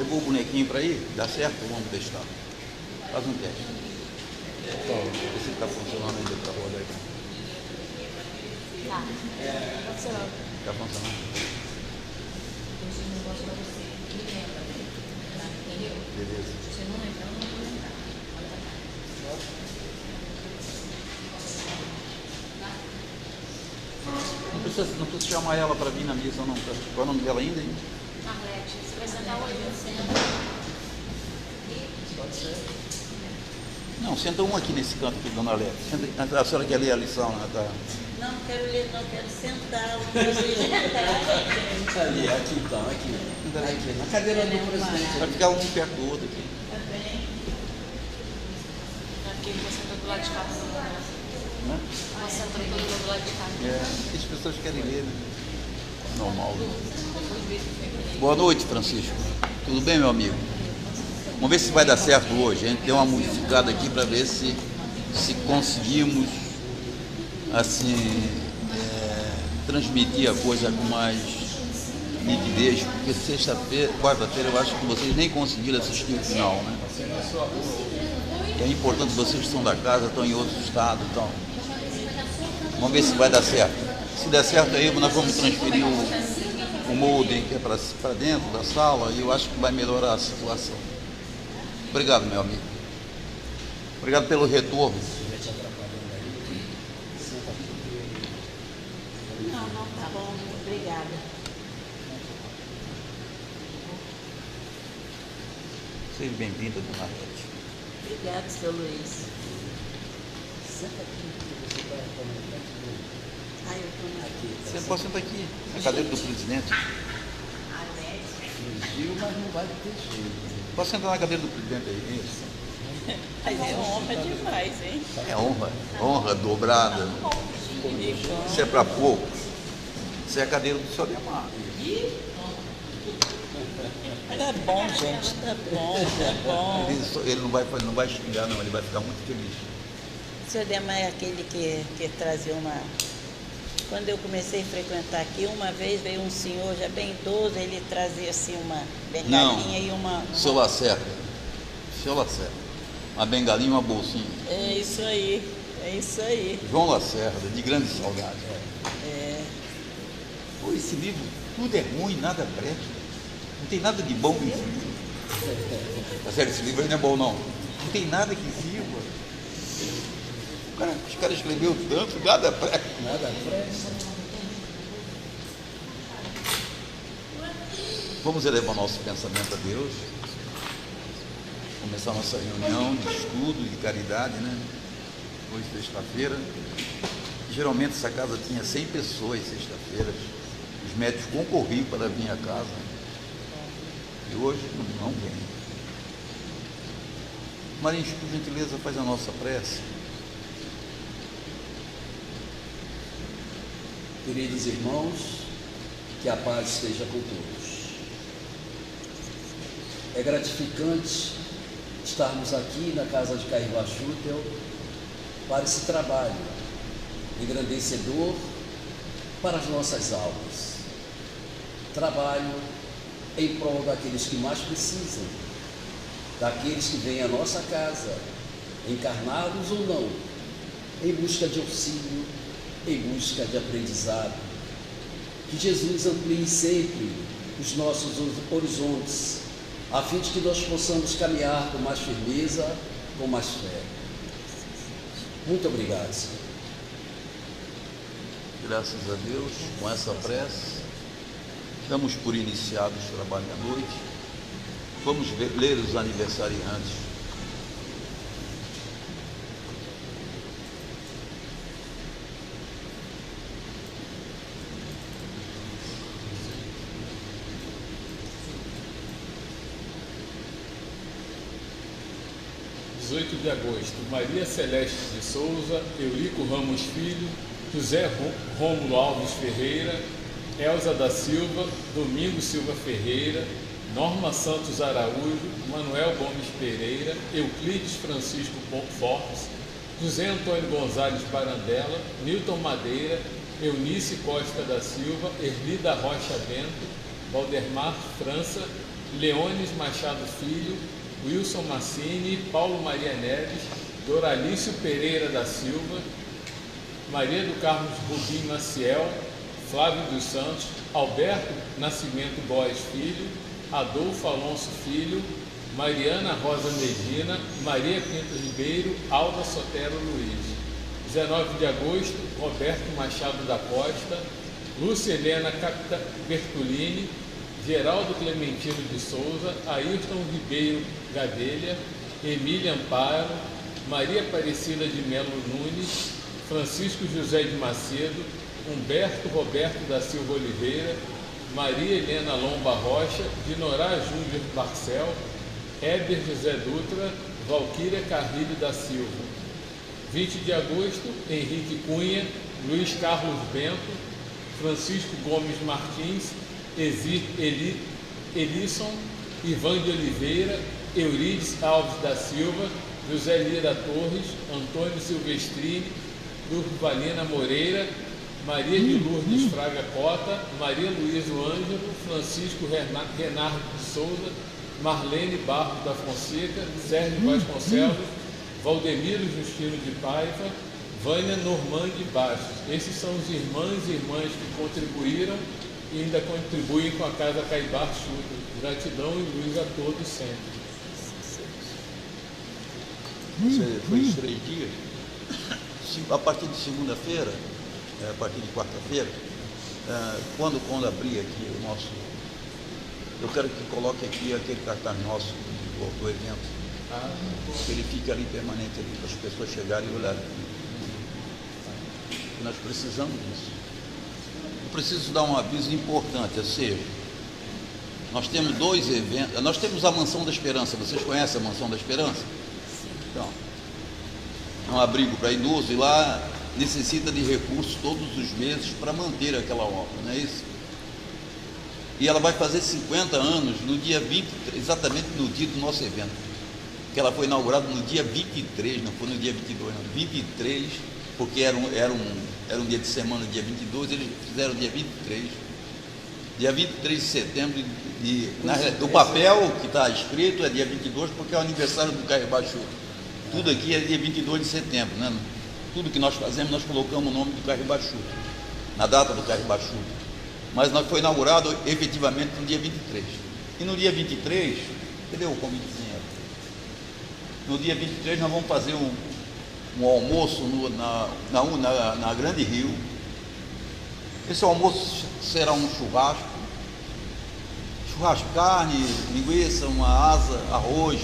Pegou o bonequinho para ir? Dá certo? Vamos testar. Faz um teste. Vê se está funcionando ainda para rodar aí. Tá. Funcionando. Está funcionando? Esse negócio pra você. Me lembra, né? Entendeu? Beleza. Se você não lembrar, eu não vou lembrar. Olha pra cá. Não precisa chamar ela para vir na missa, não. Qual é o nome dela ainda, hein? Arlete, você vai sentar hoje, Pode ser. Não, senta um aqui nesse canto aqui, dona Arlete. A senhora quer ler a lição, né? Tá. Não quero ler, não quero sentar. Ali, aqui então, aqui. Aqui, na cadeira do presidente. Vai ficar um perto do outro aqui. Aqui você senta do lado de cá. Né? Você entrou do lado de cá. As pessoas querem ler, né? Normal. Né? Boa noite, Francisco. Tudo bem, meu amigo? Vamos ver se vai dar certo hoje. A gente deu uma modificada aqui para ver se conseguimos assim transmitir a coisa com mais nitidez, porque sexta-feira, quarta-feira eu acho que vocês nem conseguiram assistir o final, né? E é importante, vocês que estão da casa, estão em outro estado, então vamos ver se vai dar certo. Se der certo aí, nós vamos transferir o modem que é para dentro da sala e eu acho que vai melhorar a situação. Obrigado, meu amigo. Obrigado pelo retorno. Não, tá bom, obrigada. Seja bem-vinda, dona Arlete. Obrigada, seu Luiz. Senta aqui, você vai comentar aqui. Ai, eu tô aqui. Você pode sentar aqui, na cadeira do presidente. Fugiu, mas não vai ter jeito. Pode sentar na cadeira do presidente aí. Isso. Mas é honra demais, hein? É honra dobrada. Isso é para pouco. Isso é a cadeira do senhor Demar. Tá bom, gente, tá bom, tá bom. Ele não vai xingar, não, ele vai ficar muito feliz. O senhor Demar é aquele que trazia uma... Quando eu comecei a frequentar aqui, uma vez veio um senhor já bem idoso, ele trazia assim uma bengalinha e uma... Seu Lacerda. Seu Lacerda. Uma bengalinha e uma bolsinha. É isso aí, é isso aí. João Lacerda, de Grande Salgado. É. Pô, esse livro, tudo é ruim, nada presta. Não tem nada de bom nesse livro. Tá sério, esse livro aí não é bom, não. Não tem nada que sirva. Os caras escreveram tanto, nada presta. Nada pressa. Vamos elevar nosso pensamento a Deus. Começar nossa reunião de estudo, de caridade, né? Hoje, sexta-feira. Geralmente essa casa tinha 100 pessoas sexta-feira. Os médicos concorriam para vir à casa. E hoje não vem. Marinhos, por gentileza, faz a nossa prece. Queridos irmãos, que a paz esteja com todos. É gratificante estarmos aqui na casa de Cairva Schutel para esse trabalho engrandecedor para as nossas almas. Trabalho em prol daqueles que mais precisam, daqueles que vêm à nossa casa, encarnados ou não, em busca de auxílio, em busca de aprendizado. Que Jesus amplie sempre os nossos horizontes, a fim de que nós possamos caminhar com mais firmeza, com mais fé. Muito obrigado, Senhor. Graças a Deus, com essa prece, damos por iniciados o trabalho da noite. Vamos ler os aniversariantes. De agosto, Maria Celeste de Souza, Eurico Ramos Filho, José Rômulo Alves Ferreira, Elza da Silva, Domingos Silva Ferreira, Norma Santos Araújo, Manuel Gomes Pereira, Euclides Francisco Fortes, José Antônio Gonzalez Parandela, Nilton Madeira, Eunice Costa da Silva, Erlida Rocha Bento, Valdemar França, Leones Machado Filho, Wilson Massini, Paulo Maria Neves, Doralício Pereira da Silva, Maria do Carmo Rubim Maciel, Flávio dos Santos, Alberto Nascimento Góes Filho, Adolfo Alonso Filho, Mariana Rosa Medina, Maria Pinto Ribeiro, Alda Sotero Luiz. 19 de agosto, Roberto Machado da Costa, Lúcia Helena Capita Bertolini, Geraldo Clementino de Souza, Ayrton Ribeiro Gadelha, Emília Amparo, Maria Aparecida de Melo Nunes, Francisco José de Macedo, Humberto Roberto da Silva Oliveira, Maria Helena Lomba Rocha, Dinorá Júnior Barcel, Heber José Dutra, Valquíria Carrilho da Silva. 20 de agosto, Henrique Cunha, Luiz Carlos Bento, Francisco Gomes Martins, Elisson, Ivan de Oliveira, Eurides Alves da Silva, José Lira Torres, Antônio Silvestrini, Durvalina Moreira, Maria de Lourdes Fraga Cota, Maria Luísa Ângelo, Francisco Renardo de Souza, Marlene Barros da Fonseca, Sérgio Vasconcelos, Valdemiro Justino de Paiva, Vânia Normande Bastos. Esses são os irmãos e irmãs que contribuíram e ainda contribuem com a Casa Caibar Chuta. Gratidão e luz a todos sempre. Você foi os 3 dias. A partir de segunda-feira, a partir de quarta-feira, quando abrir aqui o nosso... Eu quero que coloque aqui aquele cartaz nosso do evento. Que ele fique ali permanente ali, para as pessoas chegarem e olharem. Nós precisamos disso. Eu preciso dar um aviso importante, ou seja, nós temos 2 eventos. Nós temos a Mansão da Esperança. Vocês conhecem a Mansão da Esperança? Então, é um abrigo para idoso e lá necessita de recursos todos os meses para manter aquela obra, não é isso? E ela vai fazer 50 anos no dia 23, exatamente no dia do nosso evento. Que ela foi inaugurada no dia 23, não foi no dia 22, não, 23, porque era um dia de semana, dia 22, eles fizeram dia 23. Dia 23 de setembro, do papel que está escrito é dia 22, porque é o aniversário do Caibar Chuta. Tudo aqui é dia 22 de setembro, né? Tudo que nós fazemos, nós colocamos o nome do Caibar Chuta, na data do Caibar Chuta. Mas nós foi inaugurado efetivamente no dia 23. E no dia 23, cadê o convitezinho? No dia 23 nós vamos fazer um almoço na Grande Rio. Esse almoço será um churrasco, carne, linguiça, uma asa, arroz.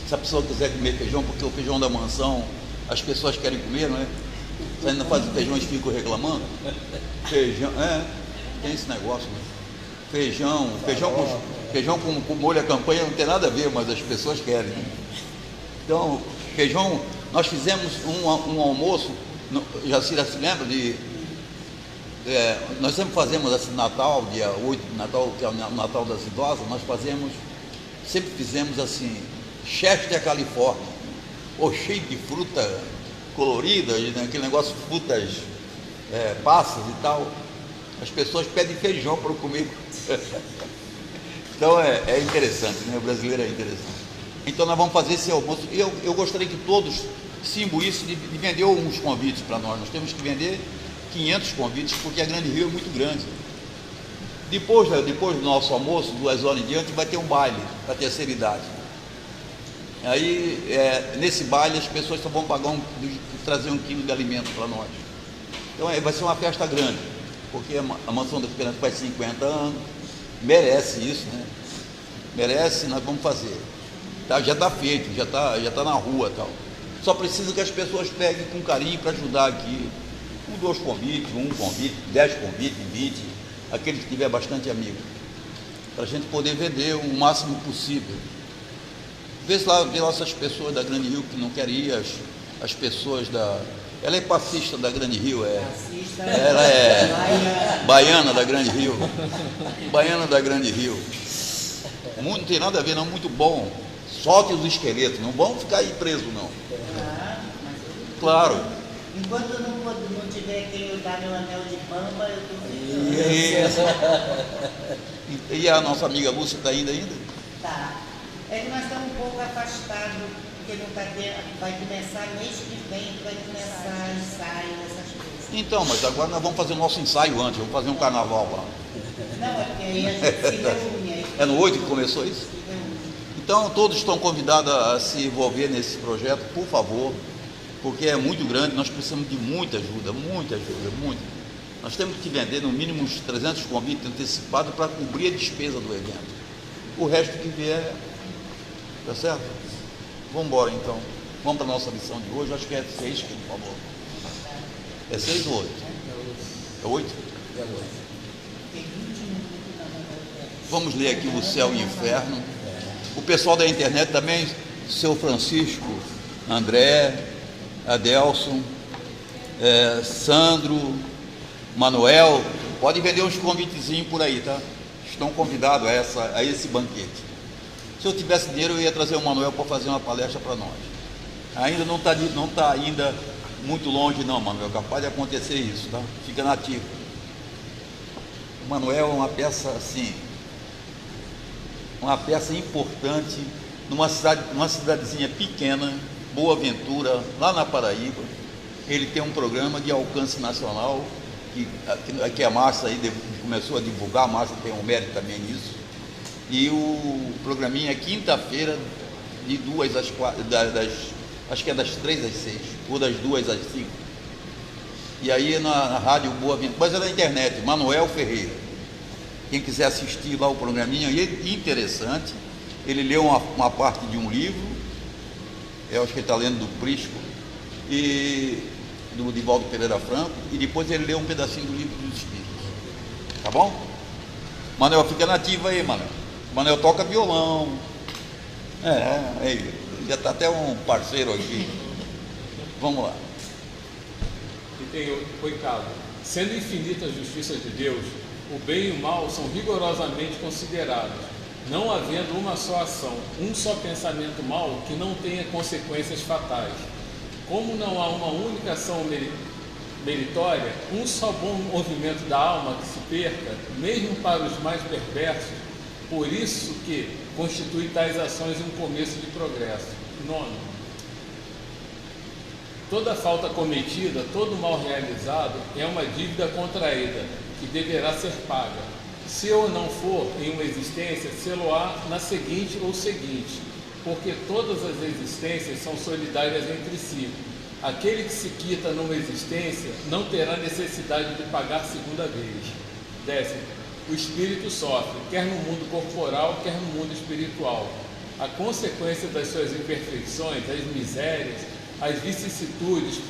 Se a pessoa quiser comer feijão, porque o feijão da mansão as pessoas querem comer, não é? Você ainda faz feijão e ficam reclamando. Feijão, tem esse negócio, né? Feijão com molho à campanha não tem nada a ver, mas as pessoas querem. Então, feijão, nós fizemos um almoço, Jacira se lembra de... nós sempre fazemos assim, Natal, dia 8 de Natal, que é o Natal das idosas, sempre fizemos assim, Chester Califórnia, ou cheio de fruta colorida, né? Aquele negócio de frutas passas e tal. As pessoas pedem feijão para eu comer. Então é interessante, né? O brasileiro é interessante. Então nós vamos fazer esse almoço. Eu gostaria que todos se imbuíssem de vender uns convites para nós. Nós temos que vender 500 convites, porque a Grande Rio é muito grande. Depois do nosso almoço, 2 horas em diante, vai ter um baile para a terceira idade. Aí, nesse baile, as pessoas só vão trazer 1 quilo de alimento para nós. Então vai ser uma festa grande, porque a Mansão da Esperança faz 50 anos, merece isso, né? Merece, nós vamos fazer. Tá, já está feito, já tá na rua tal. Só precisa que as pessoas peguem com carinho para ajudar aqui. 2 convites, 1 convite, 10 convites, 20, aqueles que tiver bastante amigo, para a gente poder vender o máximo possível. Vê lá essas pessoas da Grande Rio que não querem ir, as pessoas da... Ela é passista da Grande Rio, ela é baiana da Grande Rio. Baiana da Grande Rio. Não tem nada a ver, não, muito bom. Solte os esqueletos, não vão ficar aí presos, não. Claro. Enquanto eu não tiver quem dar meu anel de pampa, eu estou E a nossa amiga Lúcia está indo ainda? Tá. É que nós estamos um pouco afastados, porque não tá tendo, vai começar mês que vem, vai começar ensaio, essas coisas. Então, mas agora nós vamos fazer o nosso ensaio antes, vamos fazer um carnaval lá. Não, é porque aí a gente se reúne. Aí É no 8 que começou isso? se reúne. Então, todos estão convidados a se envolver nesse projeto, por favor, porque é muito grande, nós precisamos de muita ajuda, muita. Nós temos que vender no mínimo uns 300 convites antecipados para cobrir a despesa do evento. O resto que vier, tá certo? Vamos embora então. Vamos para a nossa lição de hoje, acho que é 6, por favor. É 6 ou 8? É 8? E agora? Vamos ler aqui o céu e o inferno. O pessoal da internet também, seu Francisco, André, Adelson, Sandro, Manuel, pode vender uns convitezinhos por aí, tá? Estão convidados a esse banquete. Se eu tivesse dinheiro, eu ia trazer o Manuel para fazer uma palestra para nós. Ainda não está ainda muito longe não, Manuel, capaz de acontecer isso, tá? Fica nativo. O Manuel é uma peça assim, uma peça importante numa cidadezinha pequena, Boa Ventura, lá na Paraíba. Ele tem um programa de alcance nacional que a Márcia aí começou a divulgar, a Márcia tem um mérito também nisso. E o programinha é quinta-feira, de 2 às 4, acho que é das 3 às 6, ou das 2 às 5. E aí na Rádio Boa Ventura, mas é da internet, Manuel Ferreira. Quem quiser assistir lá o programinha, é interessante. Ele leu uma parte de um livro, eu acho que ele está lendo do Prisco, e do Divaldo Pereira Franco, e depois ele leu um pedacinho do Livro dos Espíritos. Tá bom? Manuel, fica nativo aí, Manuel. Manuel toca violão. Já está até um parceiro aqui. Vamos lá. E tem o 8º. Sendo infinita a justiça de Deus, o bem e o mal são rigorosamente considerados, não havendo uma só ação, um só pensamento mau que não tenha consequências fatais. Como não há uma única ação meritória, um só bom movimento da alma que se perca, mesmo para os mais perversos, por isso que constitui tais ações um começo de progresso. 9. Toda falta cometida, todo mal realizado é uma dívida contraída, que deverá ser paga. Se ou não for em uma existência, sê-lo-á na seguinte ou seguinte, porque todas as existências são solidárias entre si. Aquele que se quita numa existência não terá necessidade de pagar segunda vez. 10. O espírito sofre, quer no mundo corporal, quer no mundo espiritual. A consequência das suas imperfeições, as misérias, as vicissitudes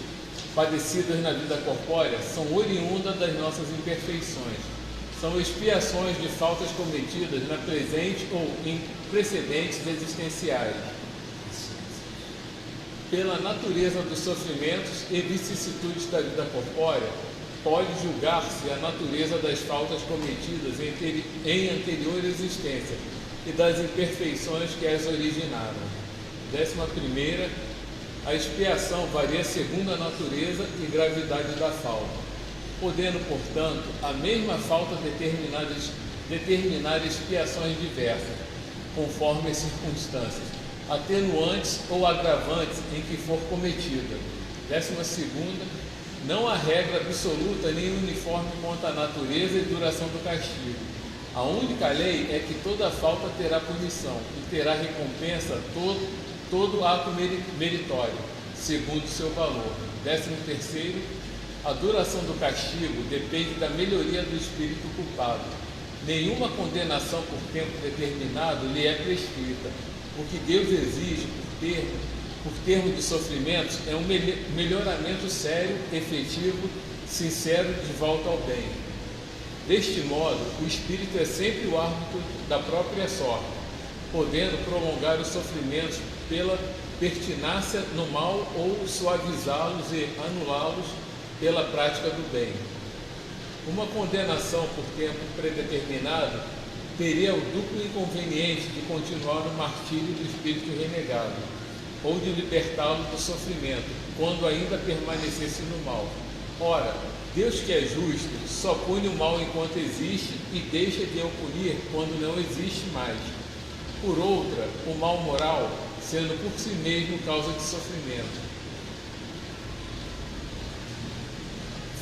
padecidas na vida corpórea são oriundas das nossas imperfeições. São expiações de faltas cometidas na presente ou em precedentes existenciais. Pela natureza dos sofrimentos e vicissitudes da vida corpórea, pode julgar-se a natureza das faltas cometidas em anterior existência e das imperfeições que as originaram. 11ª, a expiação varia segundo a natureza e gravidade da falta, podendo, portanto, a mesma falta determinar expiações diversas, conforme as circunstâncias, atenuantes ou agravantes em que for cometida. 12ª, não há regra absoluta nem uniforme quanto à natureza e duração do castigo. A única lei é que toda falta terá punição e terá recompensa todo ato meritório, segundo seu valor. 13º, a duração do castigo depende da melhoria do espírito culpado. Nenhuma condenação por tempo determinado lhe é prescrita. O que Deus exige por termo de sofrimentos é um melhoramento sério, efetivo, sincero de volta ao bem. Deste modo, o espírito é sempre o árbitro da própria sorte, podendo prolongar os sofrimentos pela pertinácia no mal ou suavizá-los e anulá-los pela prática do bem. Uma condenação por tempo predeterminado teria o duplo inconveniente de continuar no martírio do espírito renegado, ou de libertá-lo do sofrimento, quando ainda permanecesse no mal. Ora, Deus, que é justo, só pune o mal enquanto existe e deixa de o punir quando não existe mais. por outra, o mal moral, sendo por si mesmo causa de sofrimento.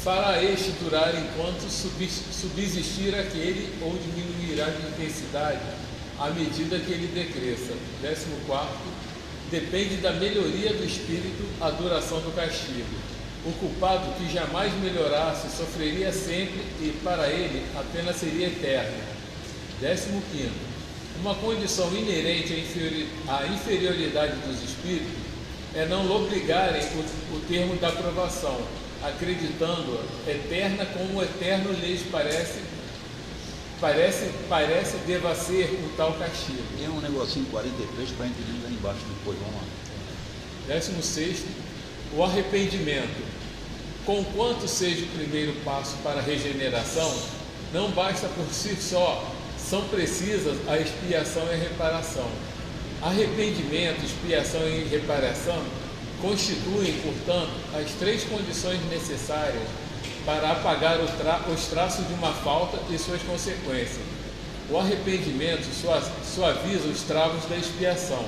Fará este durar enquanto subsistir aquele, ou diminuirá de intensidade à medida que ele decresça. 14º, depende da melhoria do espírito a duração do castigo. O culpado que jamais melhorasse sofreria sempre e para ele a pena seria eterna. 15º, uma condição inerente à inferioridade dos espíritos é não lobrigarem o termo da aprovação, acreditando-a eterna como o eterno lhes parece deva ser o tal castigo. Tem um negocinho 43 para entender lá embaixo depois, vamos lá. 16º, o arrependimento. Conquanto seja o primeiro passo para a regeneração, não basta por si só, são precisas a expiação e a reparação. Arrependimento, expiação e reparação constituem, portanto, as 3 condições necessárias para apagar os traços de uma falta e suas consequências. O arrependimento suaviza os travos da expiação,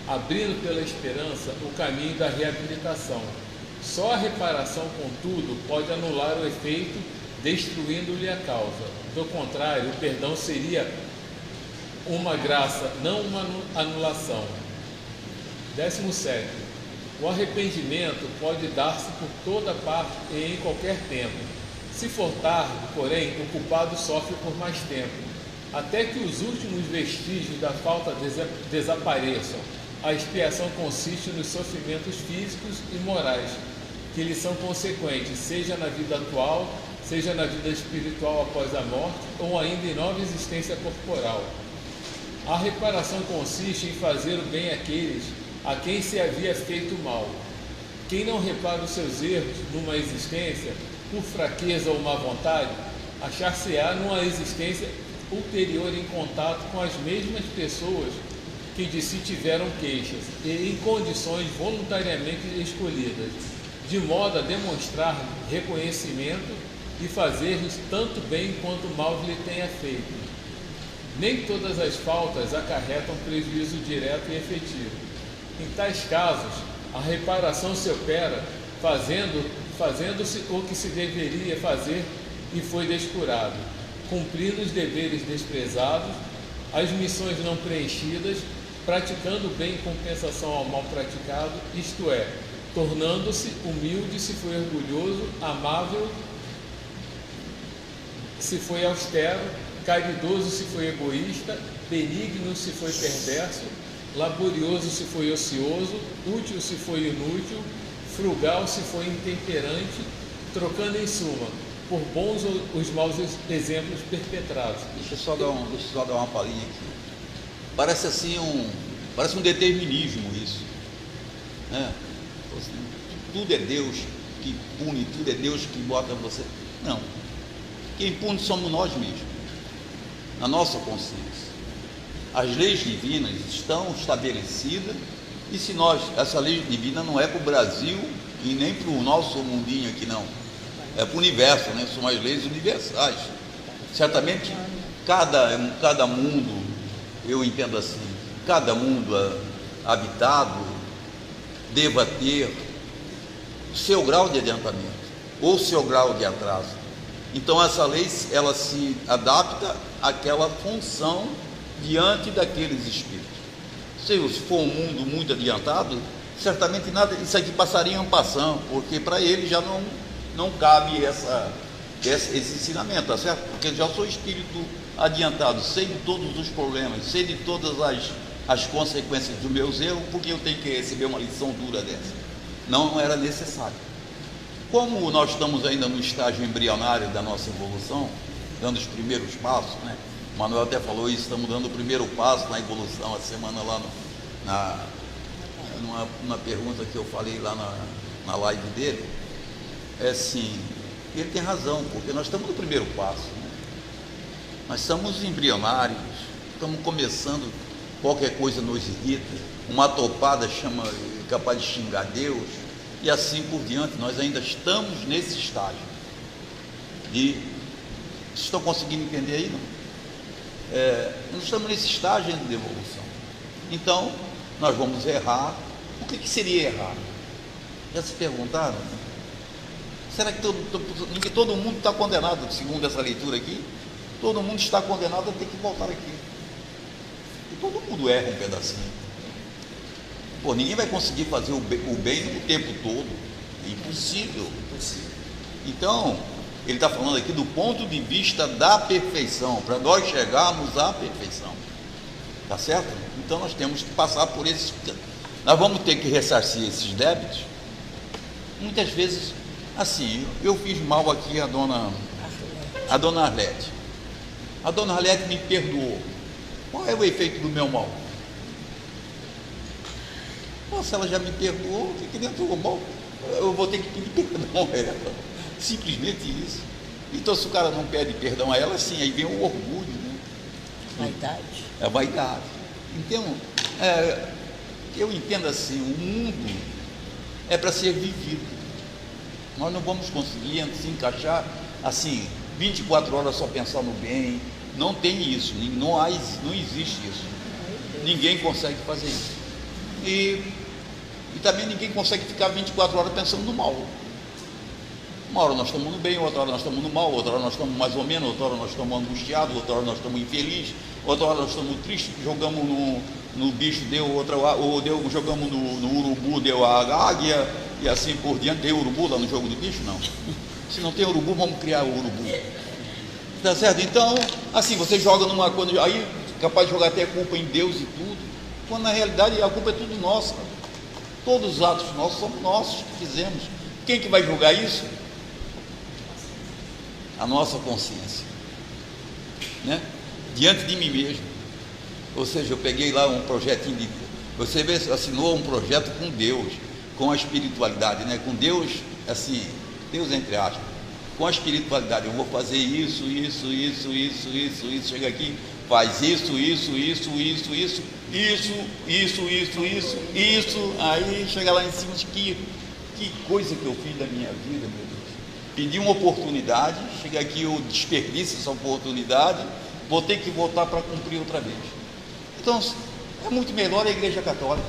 abrindo pela esperança o caminho da reabilitação. Só a reparação, contudo, pode anular o efeito, destruindo-lhe a causa. Do contrário, o perdão seria uma graça, não uma anulação. 17º, o arrependimento pode dar-se por toda parte e em qualquer tempo. Se for tarde, porém, o culpado sofre por mais tempo, até que os últimos vestígios da falta desapareçam. A expiação consiste nos sofrimentos físicos e morais, que lhe são consequentes, seja na vida atual, seja na vida espiritual após a morte, ou ainda em nova existência corporal. A reparação consiste em fazer o bem àqueles a quem se havia feito mal. Quem não repara os seus erros numa existência, por fraqueza ou má vontade, achar-se-á numa existência ulterior em contato com as mesmas pessoas que de si tiveram queixas, e em condições voluntariamente escolhidas, de modo a demonstrar reconhecimento e fazer-lhes tanto bem quanto mal lhe tenha feito. Nem todas as faltas acarretam prejuízo direto e efetivo. Em tais casos, a reparação se opera fazendo-se o que se deveria fazer e foi descurado, cumprindo os deveres desprezados, as missões não preenchidas, praticando o bem em compensação ao mal praticado, isto é, tornando-se humilde se foi orgulhoso, amável se foi austero, caridoso se foi egoísta, benigno se foi perverso, laborioso se foi ocioso, útil se foi inútil, frugal se foi intemperante, trocando em suma, por bons os maus exemplos perpetrados. Deixa eu só dar uma palhinha aqui. Parece assim parece um determinismo isso, né? Tudo é Deus que pune, tudo é Deus que bota você. Não. Quem pune somos nós mesmos, na nossa consciência. As leis divinas estão estabelecidas, e se essa lei divina não é para o Brasil e nem para o nosso mundinho aqui, não. É para o universo, né? São as leis universais. Certamente, cada mundo, eu entendo assim, cada mundo habitado deva ter seu grau de adiantamento ou seu grau de atraso. Então essa lei, ela se adapta àquela função diante daqueles espíritos. Se for um mundo muito adiantado, certamente nada, isso aqui passaria em passão, porque para ele já não cabe esse ensinamento, tá certo? Porque eu já sou espírito adiantado, sei de todos os problemas, sei de todas as consequências dos meus erros, porque eu tenho que receber uma lição dura dessa. Não era necessário. Como nós estamos ainda no estágio embrionário da nossa evolução, dando os primeiros passos, né? O Manuel até falou isso, estamos dando o primeiro passo na evolução, a semana lá numa pergunta que eu falei lá na live dele, é assim, ele tem razão, porque nós estamos no primeiro passo, né? Nós estamos embrionários, estamos começando, qualquer coisa nos irrita, uma topada capaz de xingar Deus, e assim por diante. Nós ainda estamos nesse estágio. E vocês estão conseguindo entender aí, não? Nós estamos nesse estágio ainda de evolução. Então, nós vamos errar. O que seria errar? Já se perguntaram? Será que todo mundo está condenado, segundo essa leitura aqui? Todo mundo está condenado a ter que voltar aqui. E todo mundo erra um pedacinho. Pô, ninguém vai conseguir fazer o bem o tempo todo. É impossível. Então, ele está falando aqui do ponto de vista da perfeição, para nós chegarmos à perfeição. Tá certo? Então nós temos que passar por esses. Nós vamos ter que ressarcir esses débitos. Muitas vezes, assim, eu fiz mal aqui à dona Arlete. A dona Arlete me perdoou. Qual é o efeito do meu mal? Se ela já me perdoou, o que dentro do mal? Eu vou ter que pedir perdão a ela. Simplesmente isso. Então, se o cara não pede perdão a ela, sim, aí vem o orgulho, né? Vaidade. É a vaidade. Então, eu entendo assim, o mundo é para ser vivido. Nós não vamos conseguir se encaixar assim, 24 horas só pensar no bem. Não tem isso, não existe isso. Ninguém consegue fazer isso. E também ninguém consegue ficar 24 horas pensando no mal. Uma hora nós estamos no bem, outra hora nós estamos no mal, outra hora nós estamos mais ou menos, outra hora nós estamos angustiados, outra hora nós estamos infelizes, outra hora nós estamos tristes, jogamos no bicho, jogamos no urubu, deu a águia, e assim por diante. Tem urubu lá no jogo do bicho? Não. Se não tem urubu, vamos criar o urubu. Tá certo? Então, assim, você joga numa coisa, aí capaz de jogar até culpa em Deus e tudo, quando na realidade a culpa é tudo nossa. Todos os atos nossos somos nossos que fizemos. Quem que vai julgar isso? A nossa consciência, né? Diante de mim mesmo. Ou seja, eu peguei lá um projetinho de... Você assinou um projeto com Deus, com a espiritualidade, né? Com Deus, assim, Deus entre aspas, com a espiritualidade. Eu vou fazer isso, chega aqui, faz isso, aí chega lá em cima de que coisa que eu fiz da minha vida, meu Deus. Pedi uma oportunidade, chega aqui, eu desperdiço essa oportunidade, vou ter que voltar para cumprir outra vez. Então, é muito melhor a Igreja Católica.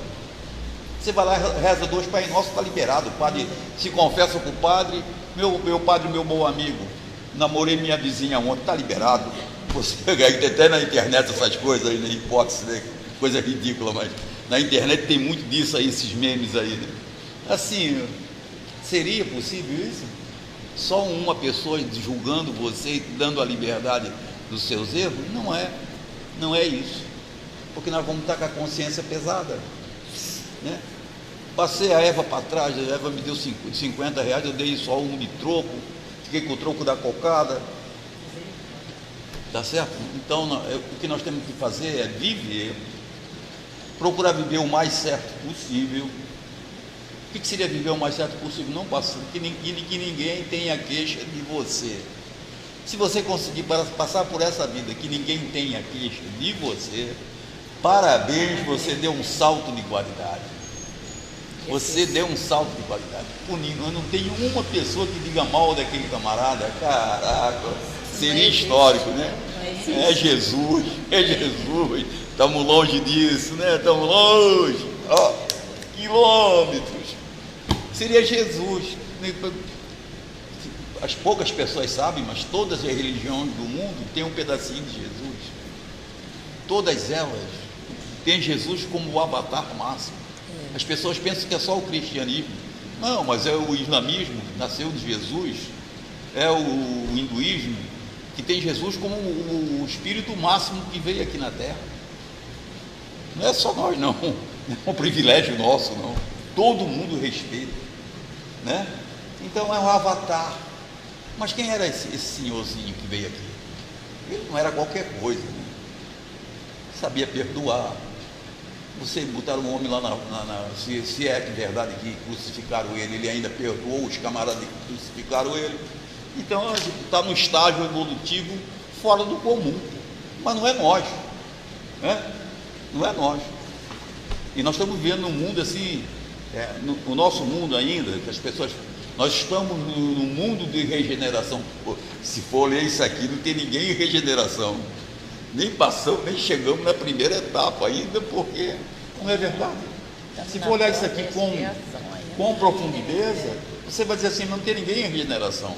Você vai lá, reza 2 Pai Nosso, está liberado. O padre se confessa com o padre. Meu padre, meu bom amigo, namorei minha vizinha ontem, está liberado. Você tem até na internet essas coisas aí, na hipótese, né? Coisa ridícula, mas na internet tem muito disso aí, esses memes aí, né? Assim, seria possível isso? Só uma pessoa julgando você e dando a liberdade dos seus erros? Não é isso, porque nós vamos estar com a consciência pesada, né? Passei a Eva para trás, a Eva me deu 50 reais, eu dei só um de troco, fiquei com o troco da cocada, tá certo? Então, o que nós temos que fazer é viver, procurar viver o mais certo possível. O que seria viver o mais certo possível? Não passar, que ninguém tenha queixa de você. Se você conseguir passar por essa vida, que ninguém tenha queixa de você, parabéns, você deu um salto de qualidade. Você deu um salto de qualidade. Eu não tenho uma pessoa que diga mal daquele camarada. Caraca, seria histórico, né? É Jesus. Estamos longe disso, né? Estamos longe, quilômetros. Seria Jesus. As poucas pessoas sabem, mas todas as religiões do mundo têm um pedacinho de Jesus. Todas elas têm Jesus como o avatar máximo. As pessoas pensam que é só o cristianismo. Não, mas é o islamismo, que nasceu de Jesus, é o hinduísmo, que tem Jesus como o espírito máximo que veio aqui na Terra. Não é só nós, não. Não é um privilégio nosso, não. Todo mundo respeita, né? Então é um avatar. Mas quem era esse senhorzinho que veio aqui? Ele não era qualquer coisa, né? Sabia perdoar. Você botaram um homem lá se é de verdade que crucificaram ele, ele ainda perdoou os camaradas que crucificaram ele. Então está no estágio evolutivo fora do comum, mas não é nós, né? Não é nós. E nós estamos vivendo um mundo assim, no nosso mundo ainda, que as pessoas, nós estamos no mundo de regeneração. Se for ler isso aqui, não tem ninguém em regeneração. Nem passamos, nem chegamos na primeira etapa ainda, porque não é verdade. Se for olhar isso aqui com profundidade, você vai dizer assim, não tem ninguém em regeneração.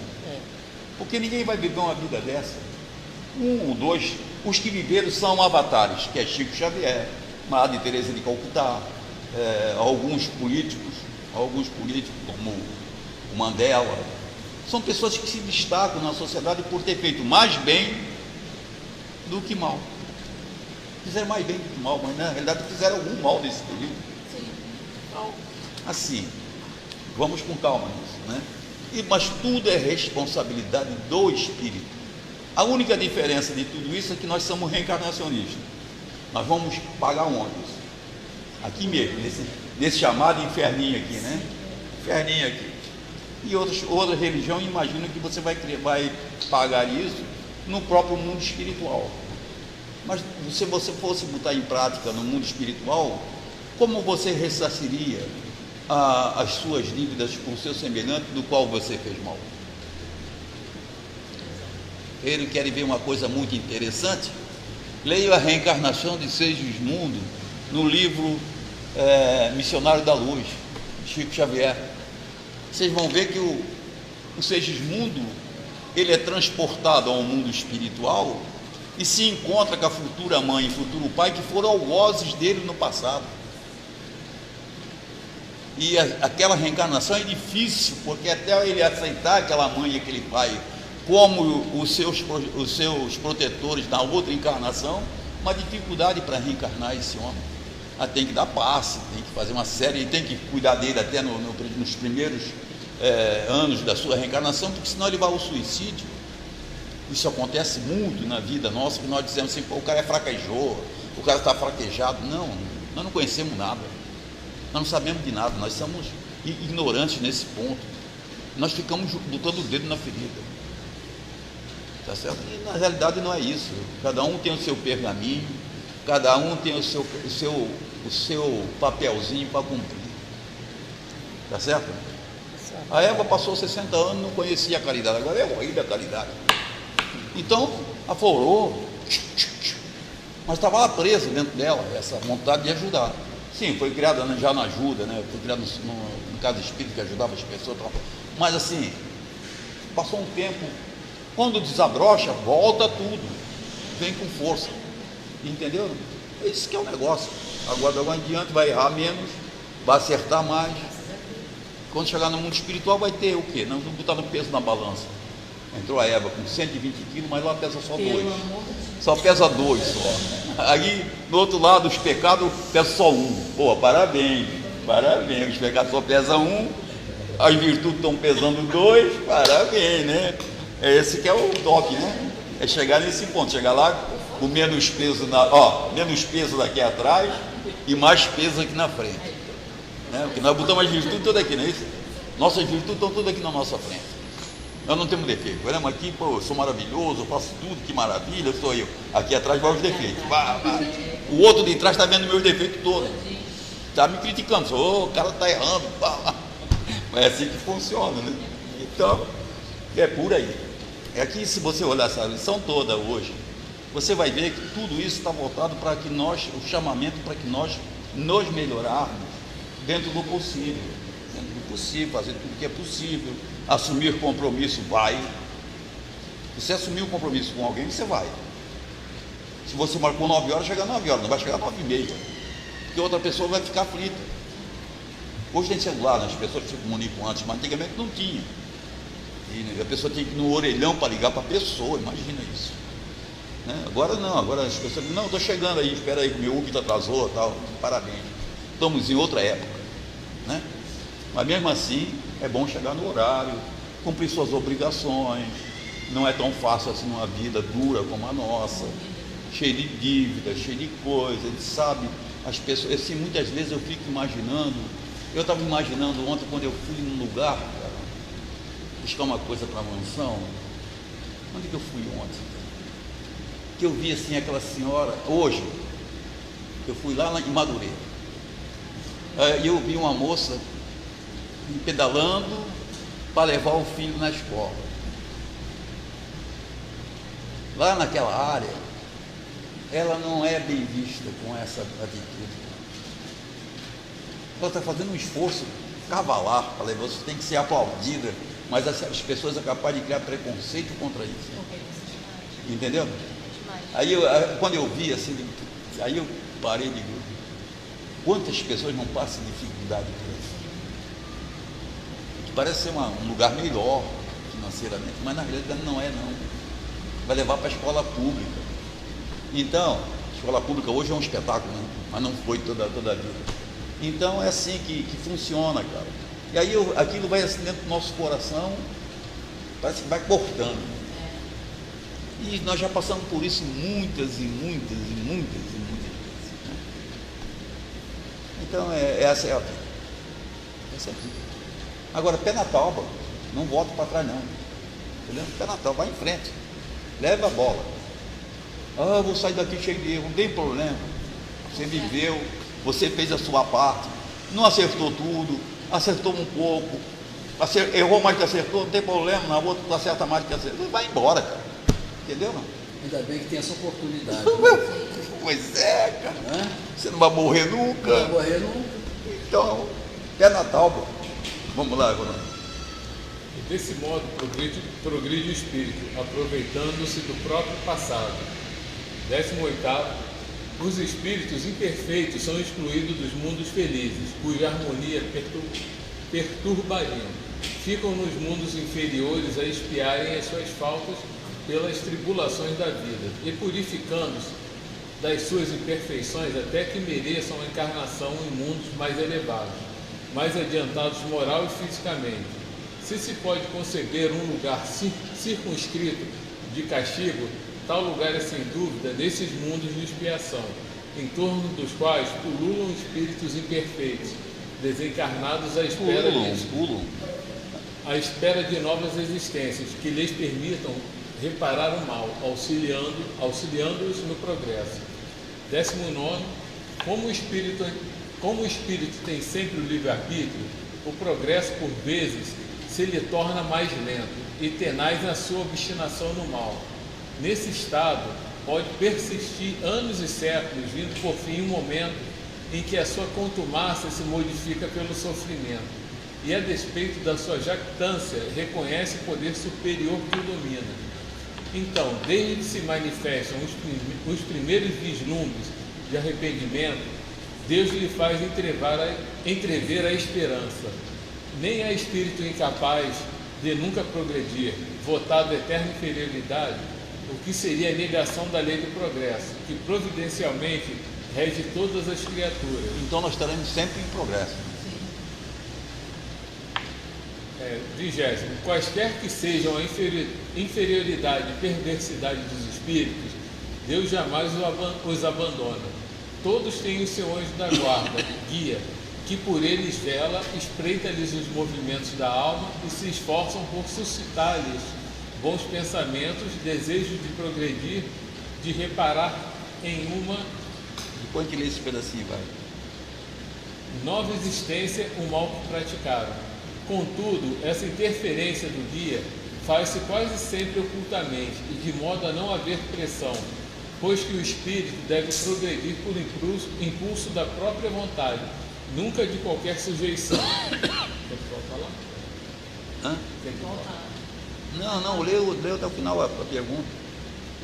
Porque ninguém vai viver uma vida dessa. Dois, os que viveram são avatares, que é Chico Xavier, Madre Teresa de Calcutá, alguns políticos como o Mandela. São pessoas que se destacam na sociedade por ter feito mais bem do que mal. Fizeram mais bem do que mal, mas na realidade fizeram algum mal nesse período. Assim, vamos com calma nisso, né? Mas tudo é responsabilidade do Espírito. A única diferença de tudo isso é que nós somos reencarnacionistas. Nós vamos pagar onde? Aqui mesmo, nesse chamado inferninho aqui, né? Inferninho aqui. E outra religião imagina que você vai pagar isso no próprio mundo espiritual. Mas se você fosse botar em prática no mundo espiritual, como você ressarciria as suas dívidas com o seu semelhante do qual você fez mal? Ele quer ver uma coisa muito interessante? Leia a Reencarnação de Segismundo no livro Missionário da Luz, Chico Xavier. Vocês vão ver que o Segismundo, ele é transportado ao mundo espiritual e se encontra com a futura mãe e futuro pai que foram algozes dele no passado. E aquela reencarnação é difícil, porque até ele aceitar aquela mãe e aquele pai como os seus protetores na outra encarnação, uma dificuldade para reencarnar esse homem. Tem que dar passe, tem que fazer uma série, tem que cuidar dele até nos primeiros anos da sua reencarnação, porque senão ele vai ao suicídio. Isso acontece muito na vida nossa, que nós dizemos assim, pô, o cara é fraquejou, o cara está fraquejado. Não, nós não conhecemos nada, nós não sabemos de nada, nós somos ignorantes nesse ponto. Nós ficamos botando o dedo na ferida, tá certo? E na realidade não é isso. Cada um tem o seu pergaminho, cada um tem o seu papelzinho para cumprir, tá certo? A Eva passou 60 anos, não conhecia a caridade, agora é horrível a caridade. Então, aflorou, mas estava lá presa dentro dela, essa vontade de ajudar. Sim, foi criada já na ajuda, né? Foi criada no casa espírita que ajudava as pessoas, mas assim, passou um tempo, quando desabrocha, volta tudo, vem com força, entendeu? Esse que é o negócio. Agora em diante vai errar menos, vai acertar mais. Quando chegar no mundo espiritual vai ter o quê? Não vamos botar no peso na balança. Entrou a Eva com 120 quilos, mas lá pesa só 2. Só pesa 2 só. Aí, no outro lado, os pecados pesa só 1. Pô, parabéns. Os pecados só pesam 1, as virtudes estão pesando 2, parabéns, né? Esse que é o toque, né? É chegar nesse ponto, chegar lá com menos peso, menos peso daqui atrás e mais peso aqui na frente. Né? Porque nós botamos as virtudes todas aqui, não é isso? Nossas virtudes estão todas aqui na nossa frente. Nós não temos defeito. Olhamos aqui, pô, eu sou maravilhoso, eu faço tudo, que maravilha, sou eu. Aqui atrás vai os defeitos. O outro de trás está vendo meus defeitos todos. Está me criticando, o cara está errando. Mas é assim que funciona, né? Então, é por aí. É que se você olhar essa lição toda hoje, você vai ver que tudo isso está voltado para que o chamamento para que nós nos melhorarmos dentro do possível. Dentro do possível, fazer tudo que é possível. Assumir compromisso, vai. Se você assumir um compromisso com alguém, você vai. Se você marcou 9 horas, chega 9 horas, não vai chegar 9h30, porque outra pessoa vai ficar aflita. Hoje tem celular, né? As pessoas se comunicam antes, mas antigamente não tinha. E a pessoa tinha que ir no orelhão para ligar para a pessoa, imagina isso. Né? Agora não, agora as pessoas dizem, não, estou chegando aí, espera aí que o meu Uber atrasou, tal, parabéns. Estamos em outra época, né? Mas mesmo assim, é bom chegar no horário, cumprir suas obrigações. Não é tão fácil assim uma vida dura como a nossa, cheia de dívidas, cheia de coisas, ele sabe, as pessoas, assim, muitas vezes eu fico imaginando, eu estava imaginando ontem quando eu fui num lugar, cara, buscar uma coisa para a mansão. Onde que eu fui ontem? Que eu vi assim aquela senhora, hoje, eu fui lá em Madureira, e eu vi uma moça pedalando para levar o filho na escola. Lá naquela área, ela não é bem vista com essa atitude. Ela está fazendo um esforço cavalar para levar, você tem que ser aplaudida, mas as pessoas são capazes de criar preconceito contra isso. Entendeu? Aí quando eu vi assim, aí eu parei de ver. Quantas pessoas não passam dificuldade por isso? Parece ser um lugar melhor financeiramente, mas na realidade não é não. Vai levar para a escola pública. Então, a escola pública hoje é um espetáculo, né? Mas não foi toda a vida. Então é assim que funciona, cara. E aí aquilo vai assim dentro do nosso coração, parece que vai cortando. E nós já passamos por isso muitas vezes. Né? Então essa é a vida. Essa é a vida. Agora, pé na tábua, não volta para trás não. Entendeu? Pé na tábua, vai em frente. Leva a bola. Ah, vou sair daqui cheio de erro, não tem problema. Você viveu, você fez a sua parte, não acertou tudo, acertou um pouco, errou mais que acertou, não tem problema, na outra tu acerta mais que acertou, vai embora, cara. Entendeu, não? Ainda bem que tem essa oportunidade. Pois é, cara. Hã? Você não vai morrer nunca. Não vai morrer nunca. Então, pé na tábua. Vamos lá, Ronaldo. E desse modo progride o espírito, aproveitando-se do próprio passado. 18º. Os espíritos imperfeitos são excluídos dos mundos felizes, cuja harmonia perturbariam. Ficam nos mundos inferiores a expiarem as suas faltas pelas tribulações da vida e purificando-se das suas imperfeições até que mereçam a encarnação em mundos mais elevados, mais adiantados moral e fisicamente. Se pode conceber um lugar circunscrito de castigo, tal lugar é sem dúvida desses mundos de expiação, em torno dos quais pululam espíritos imperfeitos, desencarnados à espera de novas existências que lhes permitam reparar o mal, auxiliando-os no progresso. 19. Como o espírito tem sempre o livre-arbítrio, o progresso por vezes se lhe torna mais lento e tenaz na sua obstinação no mal. Nesse estado pode persistir anos e séculos, vindo por fim um momento em que a sua contumácia se modifica pelo sofrimento e, a despeito da sua jactância, reconhece o poder superior que o domina. Então, desde que se manifestam os primeiros vislumbres de arrependimento, Deus lhe faz entrever a esperança. Nem há espírito incapaz de nunca progredir, votado à eterna inferioridade, o que seria a negação da lei do progresso, que providencialmente rege todas as criaturas. Então nós estaremos sempre em progresso. 20. Quaisquer que sejam a inferioridade e perversidade dos espíritos, Deus jamais os abandona. Todos têm o seu anjo da guarda, guia, que por eles vela, espreita-lhes os movimentos da alma e se esforçam por suscitar-lhes bons pensamentos, desejo de progredir, de reparar em uma Depois que lê esse pedacinho, vai. nova existência o mal que praticaram. Contudo, essa interferência do guia faz-se quase sempre ocultamente e de modo a não haver pressão, pois que o espírito deve progredir por impulso da própria vontade, nunca de qualquer sujeição. Quer falar? Hã? Não, leu até o final a pergunta.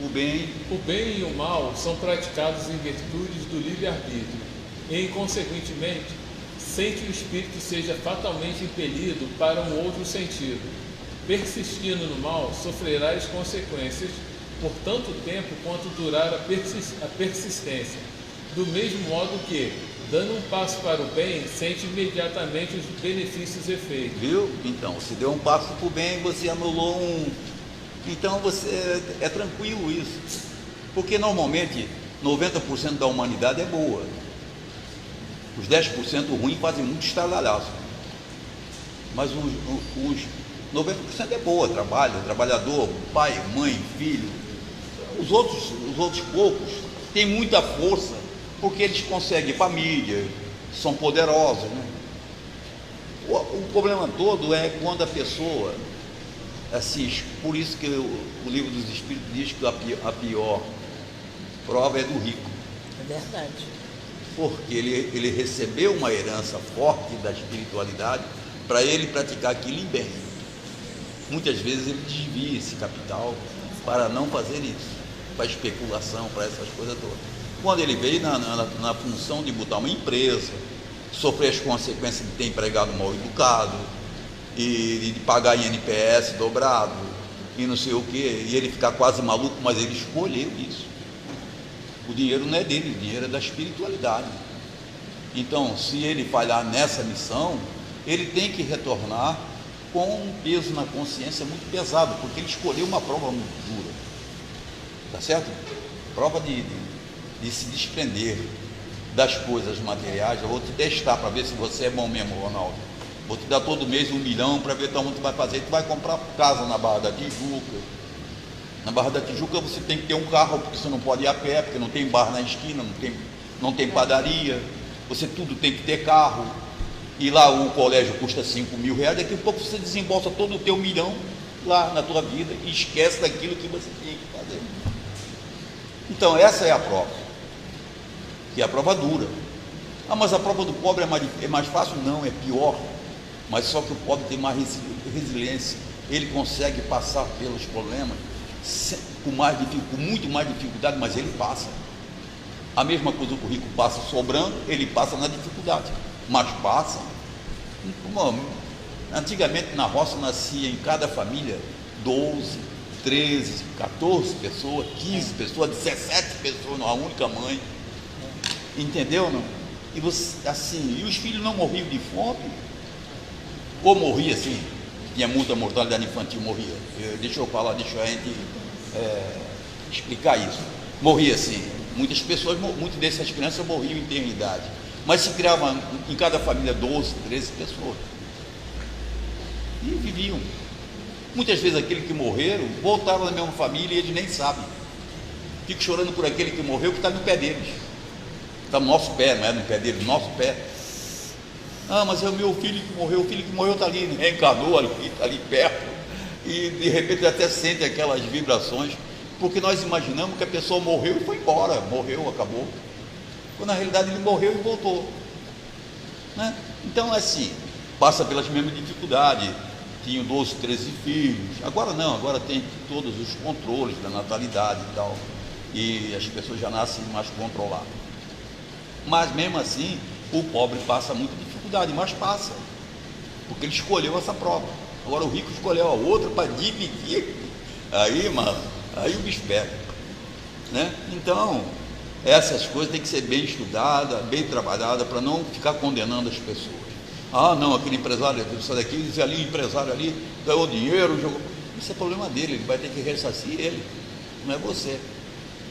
O bem E o mal são praticados em virtudes do livre-arbítrio e, consequentemente, sem que o espírito seja fatalmente impelido para um outro sentido. Persistindo no mal, sofrerá as consequências por tanto tempo quanto durar a persistência, do mesmo modo que, dando um passo para o bem, sente imediatamente os benefícios e efeitos. viu? Então, se deu um passo para o bem, você anulou um. Então você é tranquilo isso. Porque normalmente 90% da humanidade é boa. Os 10% ruins fazem muito estardalhaço. Mas os 90% é boa, trabalhador, pai, mãe, filho. Os outros poucos têm muita força, porque eles conseguem família, são poderosos, né? O problema todo é quando a pessoa, assim, por isso que o livro dos Espíritos diz que a pior prova é do rico. É verdade. Porque ele recebeu uma herança forte da espiritualidade para ele praticar aquilo em bem. Muitas vezes ele desvia esse capital para não fazer isso, para especulação, para essas coisas todas. Quando ele veio na função de botar uma empresa, sofrer as consequências de ter empregado mal educado, e de pagar INPS dobrado, e não sei o que, e ele ficar quase maluco, mas ele escolheu isso. O dinheiro não é dele, o dinheiro é da espiritualidade. Então, se ele falhar nessa missão, ele tem que retornar com um peso na consciência muito pesado, porque ele escolheu uma prova muito dura. Tá certo? Prova de se desprender das coisas materiais. Eu vou te testar para ver se você é bom mesmo, Ronaldo. Vou te dar todo mês 1 milhão para ver onde tu vai fazer. Tu vai comprar casa na Barra da Tijuca. Na Barra da Tijuca você tem que ter um carro, porque você não pode ir a pé, porque não tem bar na esquina, não tem padaria. Você tudo tem que ter carro. E lá o colégio custa 5 mil reais. Daqui a pouco você desembolsa todo o teu milhão lá na tua vida e esquece daquilo que você tinha que fazer. Então essa é a prova, que é a prova dura. Ah, mas a prova do pobre é mais fácil? Não, é pior. Mas só que o pobre tem mais resiliência. Ele consegue passar pelos problemas com muito mais dificuldade, mas ele passa. A mesma coisa que o rico passa sobrando, ele passa na dificuldade, mas passa. Antigamente na roça nascia em cada família 12, 13, 14 pessoas, 15 pessoas, 17 pessoas, uma única mãe. Entendeu, não? E você, assim, e os filhos não morriam de fome? Ou morria assim? Tinha muita mortalidade infantil, morria. Deixa eu a gente explicar isso. Morria assim. Muitas dessas crianças morriam em tenridade. Mas se criava em cada família 12, 13 pessoas. E viviam. Muitas vezes aqueles que morreram voltaram na mesma família e eles nem sabem. Fico chorando por aquele que morreu que está no pé deles. Está no nosso pé, não é no pé deles, no nosso pé. Ah, mas é o meu filho que morreu. O filho que morreu está ali, reencarnou ali, está ali perto. E de repente até sente aquelas vibrações. Porque nós imaginamos que a pessoa morreu e foi embora. Morreu, acabou. Quando na realidade ele morreu e voltou, né? Então assim, passa pelas mesmas dificuldades. Tinham 12, 13 filhos. Agora não, agora tem todos os controles da natalidade e tal. E as pessoas já nascem mais controladas. Mas mesmo assim, o pobre passa muita dificuldade, mas passa. Porque ele escolheu essa prova. Agora o rico escolheu a outra para dividir. Aí, mano, aí o bicho pega, né? Então, essas coisas têm que ser bem estudadas, bem trabalhadas, para não ficar condenando as pessoas. Ah, não, aquele empresário, isso daqui, diz ali, empresário ali, ganhou dinheiro, jogou. Isso é problema dele, ele vai ter que ressarcir ele, não é você.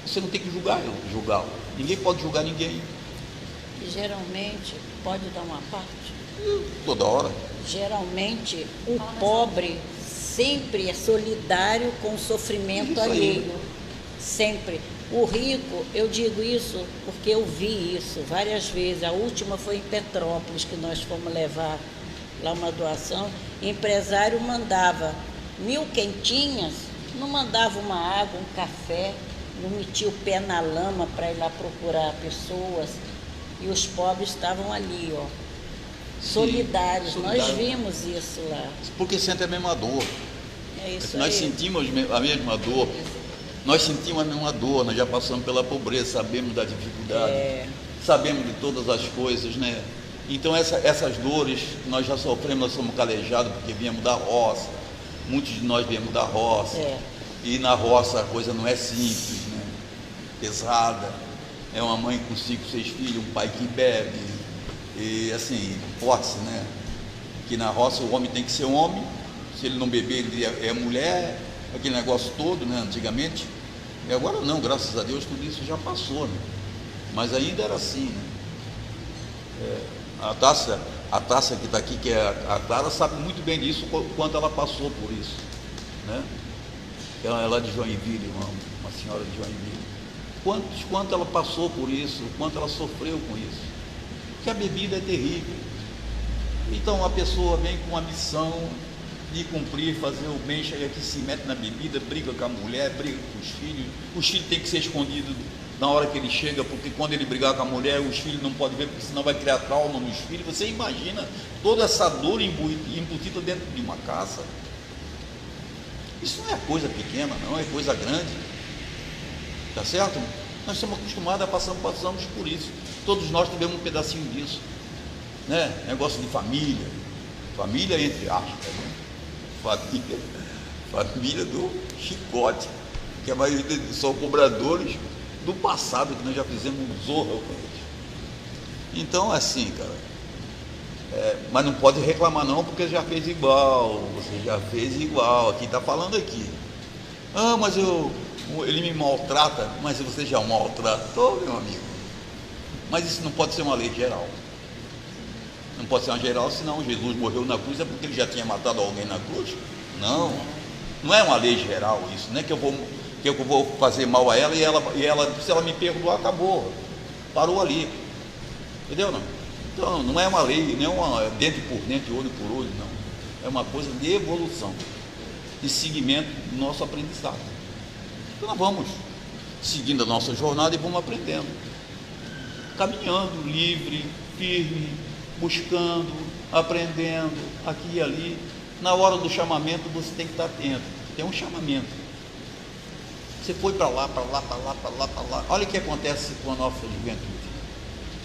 Você não tem que julgá-lo. Ninguém pode julgar ninguém. E geralmente, pode dar uma parte? Toda hora. Geralmente, o pobre sempre é solidário com o sofrimento alheio. Sempre. O rico, eu digo isso porque eu vi isso várias vezes. A última foi em Petrópolis, que nós fomos levar lá uma doação. O empresário mandava 1000 quentinhas, não mandava uma água, um café, não metia o pé na lama para ir lá procurar pessoas. E os pobres estavam ali, ó, solidários. Nós vimos isso lá. Porque sentem a mesma dor. É isso nós aí. sentimos a mesma dor. Nós sentimos a mesma dor, nós já passamos pela pobreza, sabemos da dificuldade, sabemos de todas as coisas, né? Então essas dores nós já sofremos, nós somos calejados porque viemos da roça, muitos de nós viemos da roça, e na roça a coisa não é simples, né? Pesada, é uma mãe com 5, 6 filhos, um pai que bebe, e assim, forte, né? Que na roça o homem tem que ser homem, se ele não beber ele é mulher, aquele negócio todo, né, antigamente. E agora não, graças a Deus tudo isso já passou, né? Mas ainda era assim, né? A taça que está aqui, que é a Clara, sabe muito bem disso, quanto ela passou por isso, né? Ela é de Joinville, uma senhora de Joinville. Quanto ela passou por isso, quanto ela sofreu com isso. Porque a bebida é terrível. Então a pessoa vem com a missão de cumprir, fazer o bem, chega aqui, se mete na bebida, briga com a mulher, briga com os filhos têm que ser escondidos na hora que ele chega, porque quando ele brigar com a mulher, os filhos não podem ver, porque senão vai criar trauma nos filhos. Você imagina toda essa dor embutida dentro de uma casa? Isso não é coisa pequena, não, é coisa grande. Tá certo? Nós somos acostumados a passamos por isso. Todos nós tivemos um pedacinho disso, né? Negócio de família, família entre aspas, né? Família do chicote, que a maioria são cobradores do passado, que nós já fizemos zorra com eles. Então, assim, cara, mas não pode reclamar não, porque já fez igual, você já fez igual, aqui está falando aqui. Ah, mas ele me maltrata, mas você já o maltratou, meu amigo. Mas isso não pode ser uma lei geral. Não pode ser uma geral, senão Jesus morreu na cruz, é porque ele já tinha matado alguém na cruz? Não, não é uma lei geral isso, não é que eu vou fazer mal a ela e ela, se ela me perdoar, acabou, parou ali, entendeu? Não? Então não é uma lei, não é uma dente por dente, olho por olho, não. É uma coisa de evolução, de seguimento do nosso aprendizado. Então nós vamos seguindo a nossa jornada e vamos aprendendo, caminhando livre, firme, buscando, aprendendo aqui e ali. Na hora do chamamento você tem que estar atento, tem um chamamento. Você foi para lá, para lá, para lá, para lá, para lá. Olha o que acontece com a nossa juventude.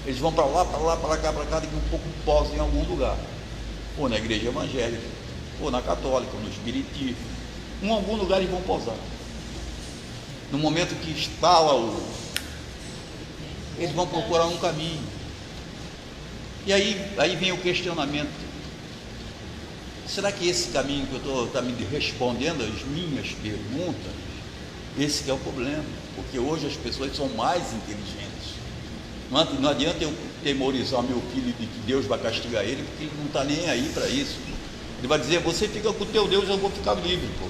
Eles vão para lá, para lá, para cá, daqui um pouco posam em algum lugar. Ou na igreja evangélica, ou na católica, ou no espiritismo. Em algum lugar eles vão posar. No momento que estala eles vão procurar um caminho. E aí vem o questionamento. Será que esse caminho que eu estou está me respondendo às minhas perguntas? Esse que é o problema, porque hoje as pessoas são mais inteligentes. Não adianta eu temorizar meu filho de que Deus vai castigar ele, porque ele não está nem aí para isso. Ele vai dizer, você fica com o teu Deus, eu vou ficar livre, pô.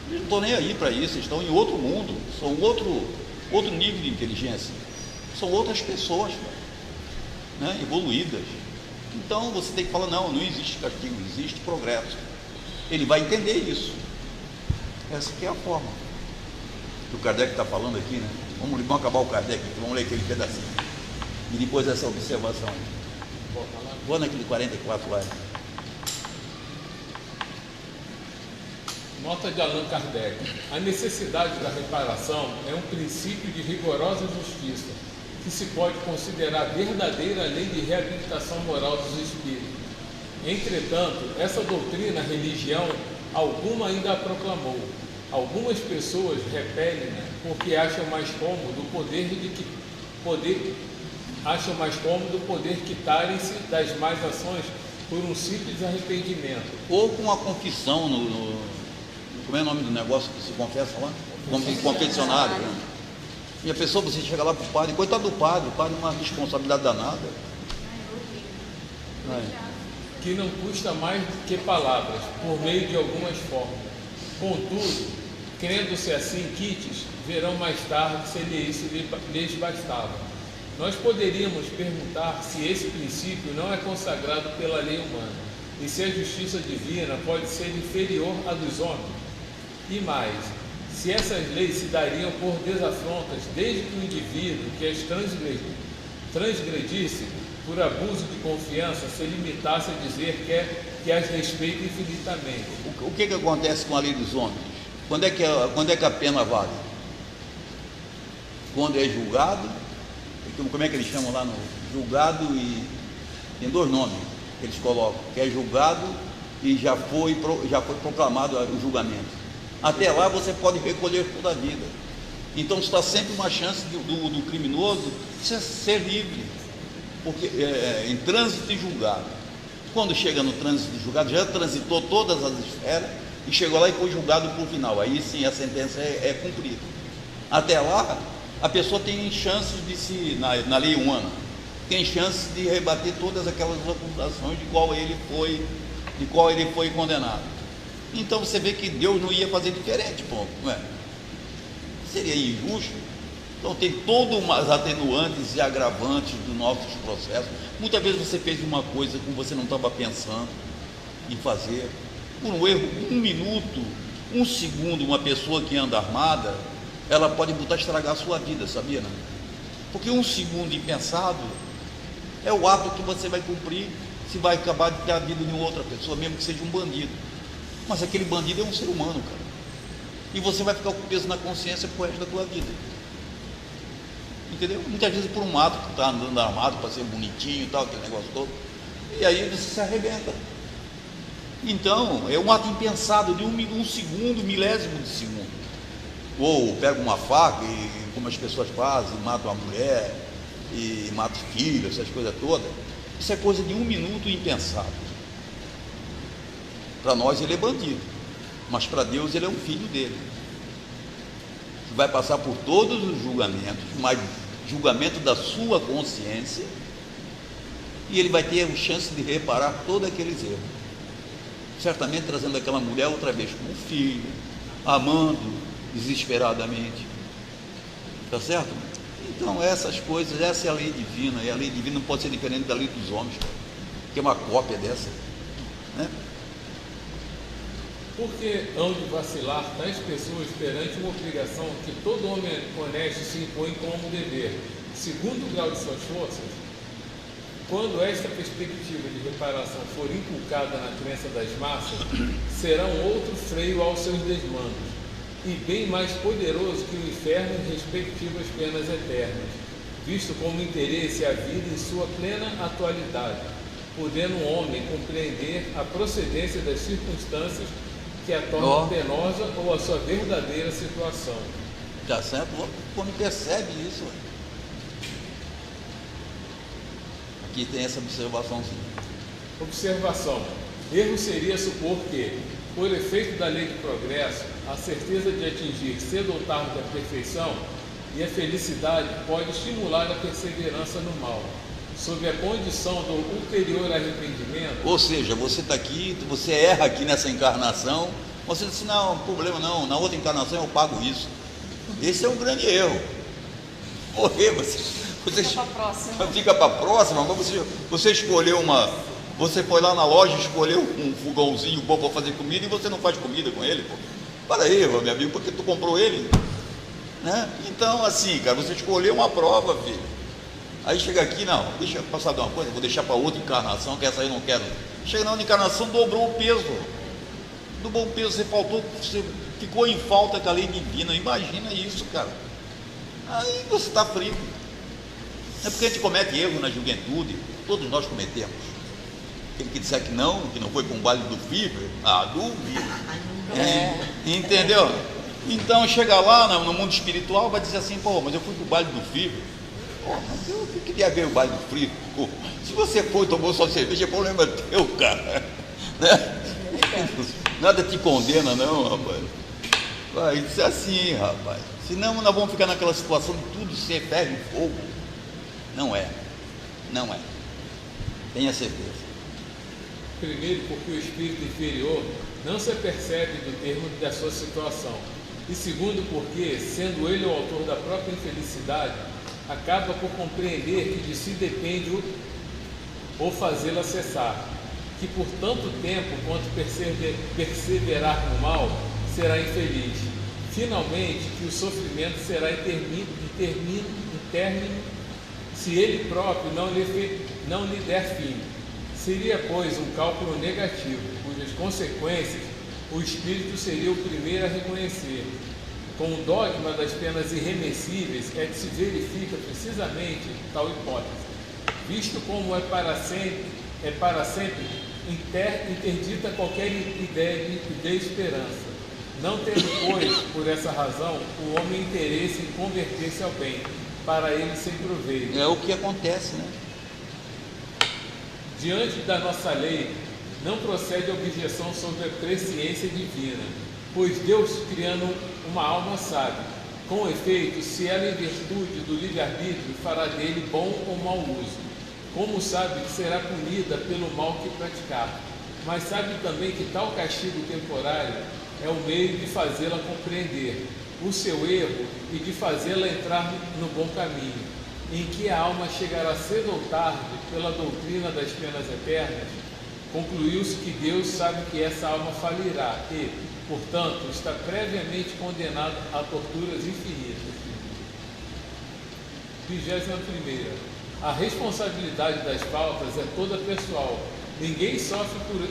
Eles não estão nem aí para isso, eles estão em outro mundo, são outro nível de inteligência, são outras pessoas, né, evoluídas. Então você tem que falar, não existe castigo, existe progresso. Ele vai entender isso. Essa que é a forma que o Kardec está falando aqui, né? Vamos acabar o Kardec aqui, vamos ler aquele pedacinho. E depois essa observação. Vou naquele 44 lá. Nota de Allan Kardec. A necessidade da reparação é um princípio de rigorosa justiça, que se pode considerar verdadeira lei de reabilitação moral dos espíritos. Entretanto, essa doutrina, religião alguma ainda a proclamou. Algumas pessoas repelem-na porque acham mais cômodo poder quitarem-se das más ações por um simples arrependimento. Ou com a confissão como é o nome do negócio que se confessa lá? Confessionário. Né? E a pessoa, você chega lá para o padre, coitado do padre, o padre é uma responsabilidade danada. Que não custa mais do que palavras, por meio de algumas formas. Contudo, crendo-se assim quites, verão mais tarde se isso lhes bastava. Nós poderíamos perguntar se esse princípio não é consagrado pela lei humana, e se a justiça divina pode ser inferior à dos homens. E mais, se essas leis se dariam por desafrontas, desde que o indivíduo que as transgredisse, por abuso de confiança, se limitasse a dizer que as respeita infinitamente. O que acontece com a lei dos homens? Quando é que a pena vale? Quando é julgado, como é que eles chamam lá no julgado, e tem dois nomes que eles colocam, que é julgado e já foi proclamado o julgamento. Até lá você pode recolher toda a vida. Então está sempre uma chance do criminoso ser livre, porque em trânsito e julgado. Quando chega no trânsito e julgado, já transitou todas as esferas e chegou lá e foi julgado por final. Aí sim a sentença é cumprida. Até lá a pessoa tem chances na lei humana, tem chances de rebater todas aquelas acusações de qual ele foi condenado. Então você vê que Deus não ia fazer diferente, pô, não é? Seria injusto. Então tem todo umas atenuantes e agravantes dos nossos processos. Muitas vezes você fez uma coisa que você não estava pensando em fazer, por um erro, 1 minuto, 1 segundo, uma pessoa que anda armada, ela pode botar a estragar a sua vida, sabia, não? Porque um segundo impensado é o ato que você vai cumprir, se vai acabar de ter a vida de uma outra pessoa, mesmo que seja um bandido. Mas aquele bandido é um ser humano, cara. E você vai ficar com peso na consciência pro resto da tua vida. Entendeu? Muitas vezes por um ato que está andando armado para ser bonitinho e tal, aquele negócio todo. E aí você se arrebenta. Então, é um ato impensado de um segundo, milésimo de segundo. Ou pega uma faca e, como as pessoas fazem, matam a mulher e matam os filhos, essas coisas todas. Isso é coisa de um minuto impensado. Para nós ele é bandido, mas para Deus ele é um filho dele. Que vai passar por todos os julgamentos, mas julgamento da sua consciência, e ele vai ter a chance de reparar todos aqueles erros. Certamente trazendo aquela mulher outra vez como filho, amando desesperadamente. Está certo? Então essas coisas, essa é a lei divina, e a lei divina não pode ser diferente da lei dos homens, que é uma cópia dessa, né? Porque hão de vacilar tais pessoas perante uma obrigação que todo homem honesto se impõe como dever, segundo o grau de suas forças? Quando esta perspectiva de reparação for inculcada na crença das massas, será um outro freio aos seus desmandos, e bem mais poderoso que o inferno e respectivas penas eternas, visto como interesse a vida em sua plena atualidade, podendo um homem compreender a procedência das circunstâncias que a tornam penosa ou a sua verdadeira situação. Tá certo? Quando percebe isso, aqui tem essa observaçãozinha. Observação: erro seria supor que, por efeito da lei do progresso, a certeza de atingir cedo ou tarde a perfeição e a felicidade pode estimular a perseverança no mal, sob a condição do ulterior arrependimento. Ou seja, você está aqui, você erra aqui nessa encarnação, você diz, não, problema não, na outra encarnação eu pago isso. Esse é um grande erro. Morrer, você fica para a próxima, mas você escolheu você foi lá na loja e escolheu um fogãozinho bom para fazer comida e você não faz comida com ele, pô. Para aí, meu amigo, porque tu comprou ele, né? Então, assim, cara, você escolheu uma prova, filho. Aí chega aqui, não, deixa eu passar de uma coisa, vou deixar para outra encarnação, que essa aí eu não quero. Chega na outra encarnação, dobrou o peso. Dobrou o peso, você ficou em falta com a lei divina. Imagina isso, cara. Aí você está frito. É porque a gente comete erro na juventude, todos nós cometemos. Aquele que disser que não foi para um baile do FIFA, duvido. Entendeu? Então chega lá no mundo espiritual, vai dizer assim, pô, mas eu fui para o baile do FIFA. Pô, mas eu queria ver o baile do FIFA. Pô, se você foi e tomou sua cerveja, é problema teu, cara. Né? Nada te condena não, rapaz. Vai ser assim, rapaz. Senão nós vamos ficar naquela situação de tudo ser ferro e fogo. Não é. Tenha certeza. Primeiro, porque o espírito inferior não se apercebe do termo da sua situação. E segundo, porque, sendo ele o autor da própria infelicidade, acaba por compreender que de si depende ou fazê-la cessar, que por tanto tempo quanto perseverar no mal, será infeliz. Finalmente, que o sofrimento será intermino se ele próprio não lhe der fim. Seria, pois, um cálculo negativo, cujas consequências o espírito seria o primeiro a reconhecer. Com o dogma das penas irremessíveis é que se verifica precisamente tal hipótese, visto como é para sempre interdita qualquer ideia de esperança, não tendo, pois, por essa razão, o homem interesse em converter-se ao bem, para ele sem proveito. É o que acontece, né? Diante da nossa lei, não procede a objeção sobre a presciência divina, pois Deus, criando uma alma, sabe, com efeito, se ela, em virtude do livre-arbítrio, fará dele bom ou mau uso, como sabe que será punida pelo mal que praticar, mas sabe também que tal castigo temporário é o meio de fazê-la compreender o seu erro e de fazê-la entrar no bom caminho, em que a alma chegará cedo ou tarde, pela doutrina das penas eternas. Concluiu-se que Deus sabe que essa alma falirá e, Portanto, está previamente condenado a torturas infinitas. 21ª. A responsabilidade das faltas é toda pessoal. Ninguém sofre por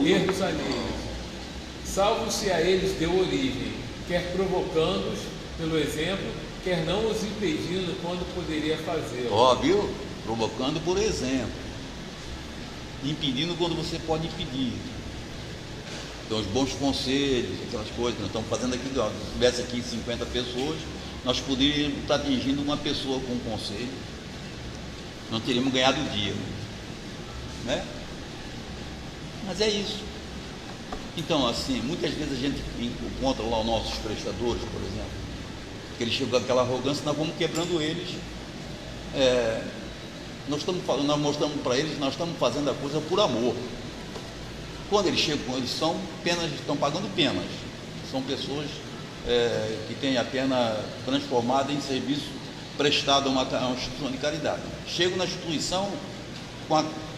erros alheios, salvo se a eles deu origem, quer provocando-os pelo exemplo, quer não os impedindo quando poderia fazê-lo. Ó, viu? Provocando por exemplo. Impedindo quando você pode impedir. Então, os bons conselhos, aquelas coisas que nós estamos fazendo aqui, ó, se tivesse aqui 50 pessoas, nós poderíamos estar atingindo uma pessoa com um conselho, não teríamos ganhado o dia, né? Mas é isso. Então, assim, muitas vezes a gente encontra lá os nossos prestadores, por exemplo, que eles chegam com aquela arrogância, nós vamos quebrando eles. Nós mostramos para eles, nós estamos fazendo a coisa por amor. Quando eles chegam, eles são penas, estão pagando penas. São pessoas que têm a pena transformada em serviço prestado a uma instituição de caridade. Chegam na instituição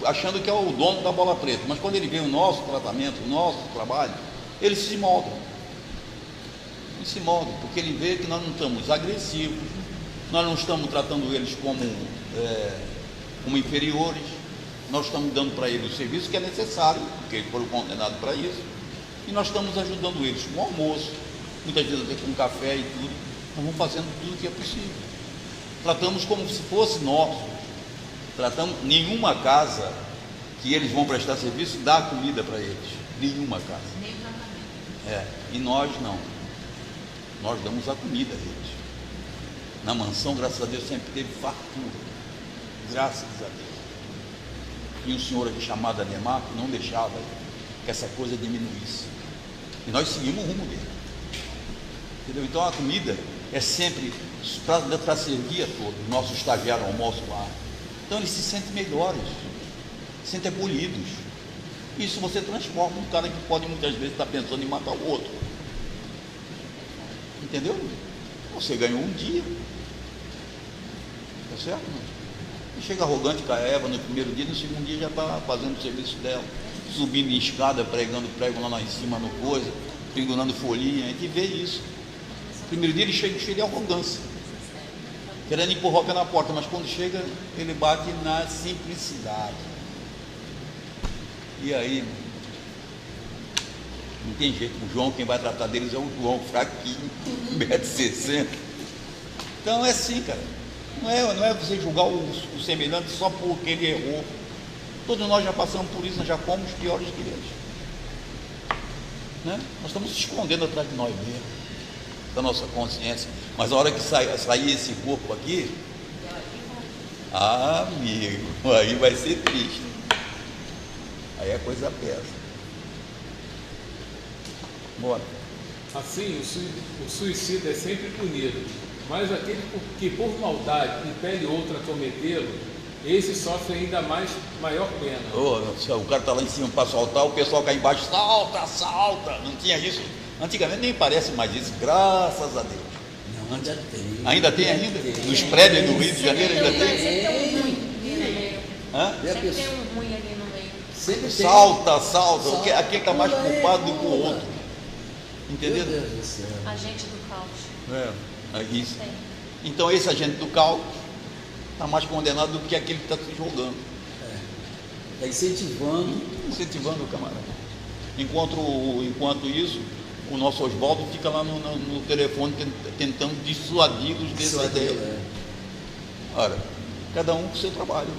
achando que é o dono da bola preta, mas quando ele vê o nosso tratamento, o nosso trabalho, eles se moldam. Eles se moldam, porque ele vê que nós não estamos agressivos, nós não estamos tratando eles como inferiores, nós estamos dando para eles o serviço que é necessário, porque eles foram condenados para isso, e nós estamos ajudando eles com almoço, muitas vezes até com café e tudo. Nós vamos fazendo tudo o que é possível. Tratamos como se fosse nosso. Tratamos nenhuma casa que eles vão prestar serviço dá comida para eles. Nenhuma casa. E nós não. Nós damos a comida a eles. Na mansão, graças a Deus, sempre teve fartura. Graças a Deus. E um senhor aqui chamado Ademar que não deixava que essa coisa diminuísse. E nós seguimos o rumo dele. Entendeu? Então a comida é sempre para servir a todos. O nosso estagiário almoça lá. Então eles se sentem melhores, se sentem acolhidos. Isso você transforma um cara que pode muitas vezes estar pensando em matar o outro. Entendeu? Você ganhou um dia. Tá certo? E chega arrogante com a Eva no primeiro dia, no segundo dia já está fazendo o serviço dela, subindo em escada, pregando prego lá em cima no coisa, pendurando folhinha. A gente vê isso. No primeiro dia ele chega cheio de arrogância, querendo empurrar o pé na porta, mas quando chega ele bate na simplicidade. E aí não tem jeito. O João, quem vai tratar deles é o João, fraquinho, 1,60 m. Então é assim, cara. Não é você julgar o semelhante só porque ele errou. Todos nós já passamos por isso, nós já fomos piores que eles, né? Nós estamos se escondendo atrás de nós mesmos, da nossa consciência. Mas a hora que sair esse corpo aqui, amigo, aí vai ser triste. Aí a coisa pesa. Bora. Assim, o suicida é sempre punido, mas aquele que por maldade impele outro a cometê-lo, esse sofre ainda maior pena. O cara está lá em cima para saltar, o pessoal cá embaixo, salta, salta. Não tinha isso. Antigamente nem parece mais isso, graças a Deus. Não, ainda tem. Ainda tem ainda? Nos prédios do Rio de Janeiro ainda tem? Sempre tem um ruim ali no meio. Sempre tem um ruim ali no meio. Sempre tem. Salta. Aquele está mais culpado do que o outro. Entendeu? Meu Deus do céu. Agente do caos. É isso. Então esse agente do caos está mais condenado do que aquele que está se jogando. Está Incentivando o camarada. Enquanto isso, o nosso Oswaldo fica lá no telefone tentando dissuadi-los dessa ideia. Ora, cada um com o seu trabalho.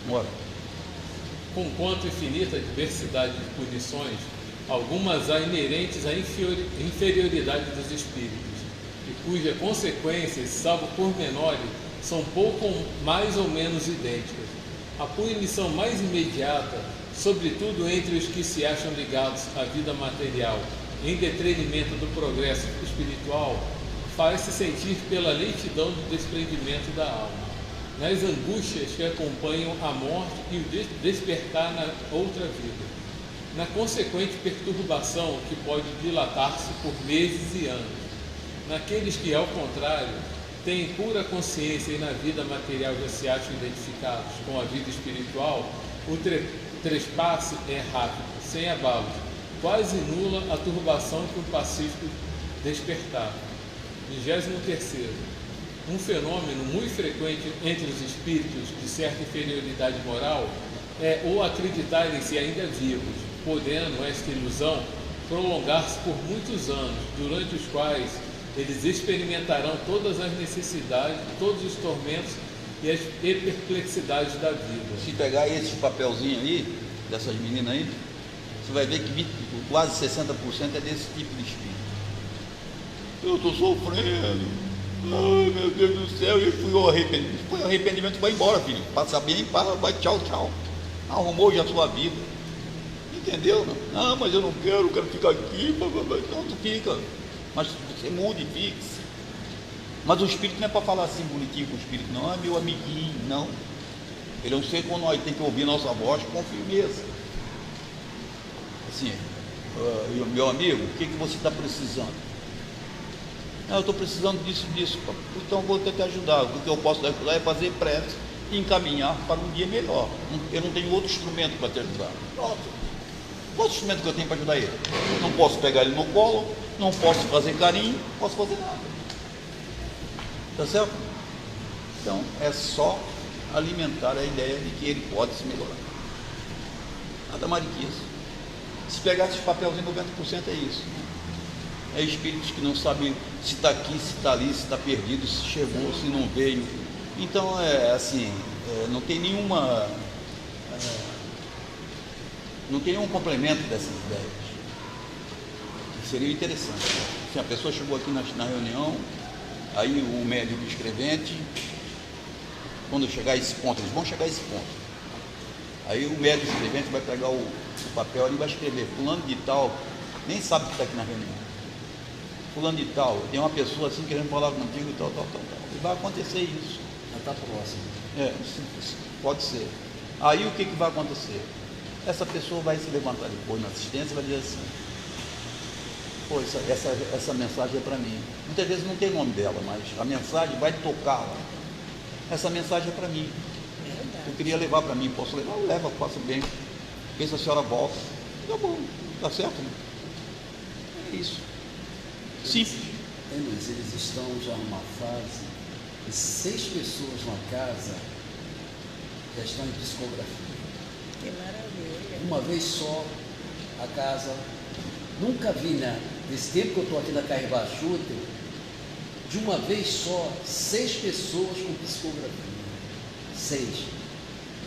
Bora. Conquanto infinita diversidade de punições, algumas há inerentes à inferioridade dos espíritos, e cujas consequências, salvo pormenores, são pouco mais ou menos idênticas. A punição mais imediata, sobretudo entre os que se acham ligados à vida material, em detrimento do progresso espiritual, faz-se sentir pela lentidão do desprendimento da alma, nas angústias que acompanham a morte e o despertar na outra vida, na consequente perturbação que pode dilatar-se por meses e anos, naqueles que, ao contrário, têm pura consciência e na vida material já se acham identificados com a vida espiritual, o trespasse é rápido, sem abalos, quase nula a turbação que um pacífico despertar. 23º. Um fenômeno muito frequente entre os espíritos de certa inferioridade moral é o acreditarem-se ainda vivos, podendo esta ilusão prolongar-se por muitos anos, durante os quais eles experimentarão todas as necessidades, todos os tormentos e as perplexidades da vida. Se pegar esse papelzinho aí, dessas meninas aí, você vai ver que quase 60% é desse tipo de espírito. Eu estou sofrendo. Ai, meu Deus do céu, e fui ao arrependimento. Foi o arrependimento, vai embora, filho. Passa bem, vai, tchau, tchau. Arrumou já a sua vida. Entendeu? Não, mas eu não quero ficar aqui. Não, tu fica. Mas você muda e fixe. Mas o espírito não é para falar assim bonitinho com o espírito, não, é meu amiguinho, não. Ele é um ser quando nós tem que ouvir nossa voz com firmeza. Assim, meu amigo, o que você está precisando? Eu estou precisando disso, então vou ter que ajudar. O que eu posso ajudar é fazer prece e encaminhar para um dia melhor. Eu não tenho outro instrumento para te ajudar. Pronto. Qual instrumento que eu tenho para ajudar ele? Não posso pegar ele no colo, não posso fazer carinho, não posso fazer nada. Tá certo? Então é só alimentar a ideia de que ele pode se melhorar. Nada mais do que isso. Se pegar esses papelzinhos, 90% é isso. É espíritos que não sabem se está aqui, se está ali, se está perdido, se chegou, se não veio. Então, não tem nenhuma... não tem nenhum complemento dessas ideias. Seria interessante. Se a pessoa chegou aqui na reunião, aí o médico escrevente, quando chegar a esse ponto, eles vão chegar a esse ponto. Aí o médico escrevente vai pegar o papel e vai escrever, fulano de tal, nem sabe que está aqui na reunião. Fulano de tal, tem uma pessoa assim querendo falar contigo e tal. E vai acontecer isso. Já está próximo. Pode ser. Aí o que vai acontecer? Essa pessoa vai se levantar depois na assistência e vai dizer assim, pô, essa mensagem é para mim. Muitas vezes não tem nome dela, mas a mensagem vai tocá-la. Essa mensagem é para mim. Eu queria levar para mim, posso levar? Leva, faça bem. Vê se a senhora volta. Tá bom, tá certo? Né? É isso. Simples. Luiz, eles estão já numa fase de 6 pessoas na casa já estão em psicografia. Que maravilha. Uma vez só, a casa, nunca vi, né? Desse tempo que eu estou aqui na Carribachuta, de uma vez só, 6 pessoas com psicografia. 6.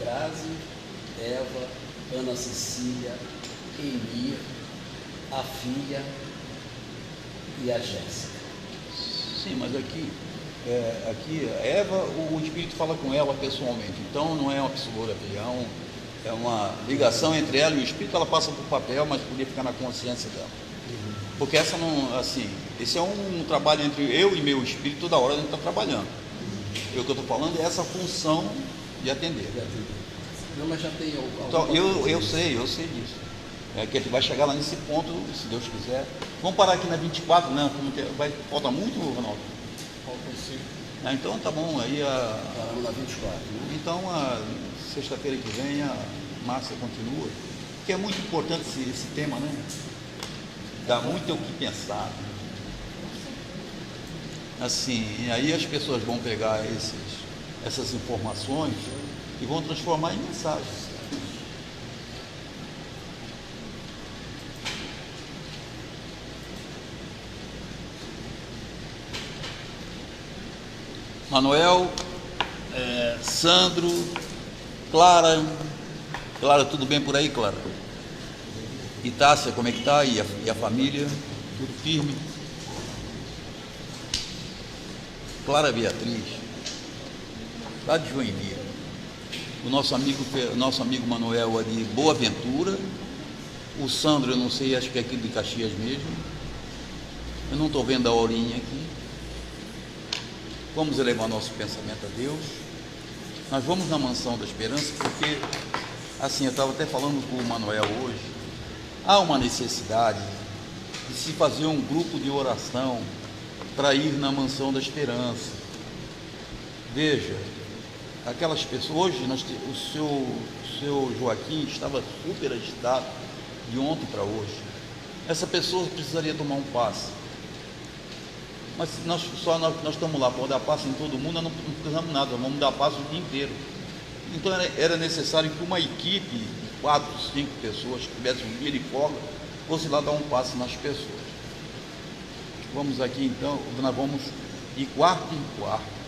Grazi, Eva, Ana Cecília, Emir, a filha e a Jéssica. Sim, mas aqui a Eva, o espírito fala com ela pessoalmente, então não é uma psicografia, é uma ligação entre ela e o espírito. Ela passa por papel, mas podia ficar na consciência dela. Porque essa não, assim, esse é um trabalho entre eu e meu espírito, toda hora a gente está trabalhando. O que eu estou falando é essa função de atender. Não, mas já tem Então, eu sei disso. É que a gente vai chegar lá nesse ponto, se Deus quiser. Vamos parar aqui na 24, né? Falta muito, Ronaldo? Faltam 5. Então tá bom, aí Paramos na 24, né? Então a sexta-feira que vem a Márcia continua, que é muito importante esse tema, né? Dá muito o que pensar. Assim, e aí as pessoas vão pegar essas informações e vão transformar em mensagens. Manuel, Sandro, Clara, tudo bem por aí, Clara? E Tássia, como é que tá? E a família? Tudo firme? Clara Beatriz, lá de Joinville. O nosso amigo Manuel ali, Boa Ventura. O Sandro, eu não sei, acho que é aqui de Caxias mesmo. Eu não estou vendo a horinha aqui. Vamos elevar nosso pensamento a Deus. Nós vamos na mansão da esperança, porque, assim, eu estava até falando com o Manuel hoje, há uma necessidade de se fazer um grupo de oração para ir na mansão da esperança. Veja, aquelas pessoas, hoje o seu Joaquim estava super agitado de ontem para hoje. essa pessoa precisaria tomar um passe. Mas nós estamos lá para dar passe em todo mundo, nós não precisamos nada, vamos dar passe o dia inteiro. Então era necessário que uma equipe de 4, 5 pessoas que tivesse um dia de folga, fosse lá dar um passe nas pessoas. Vamos aqui então, nós vamos de quarto em quarto.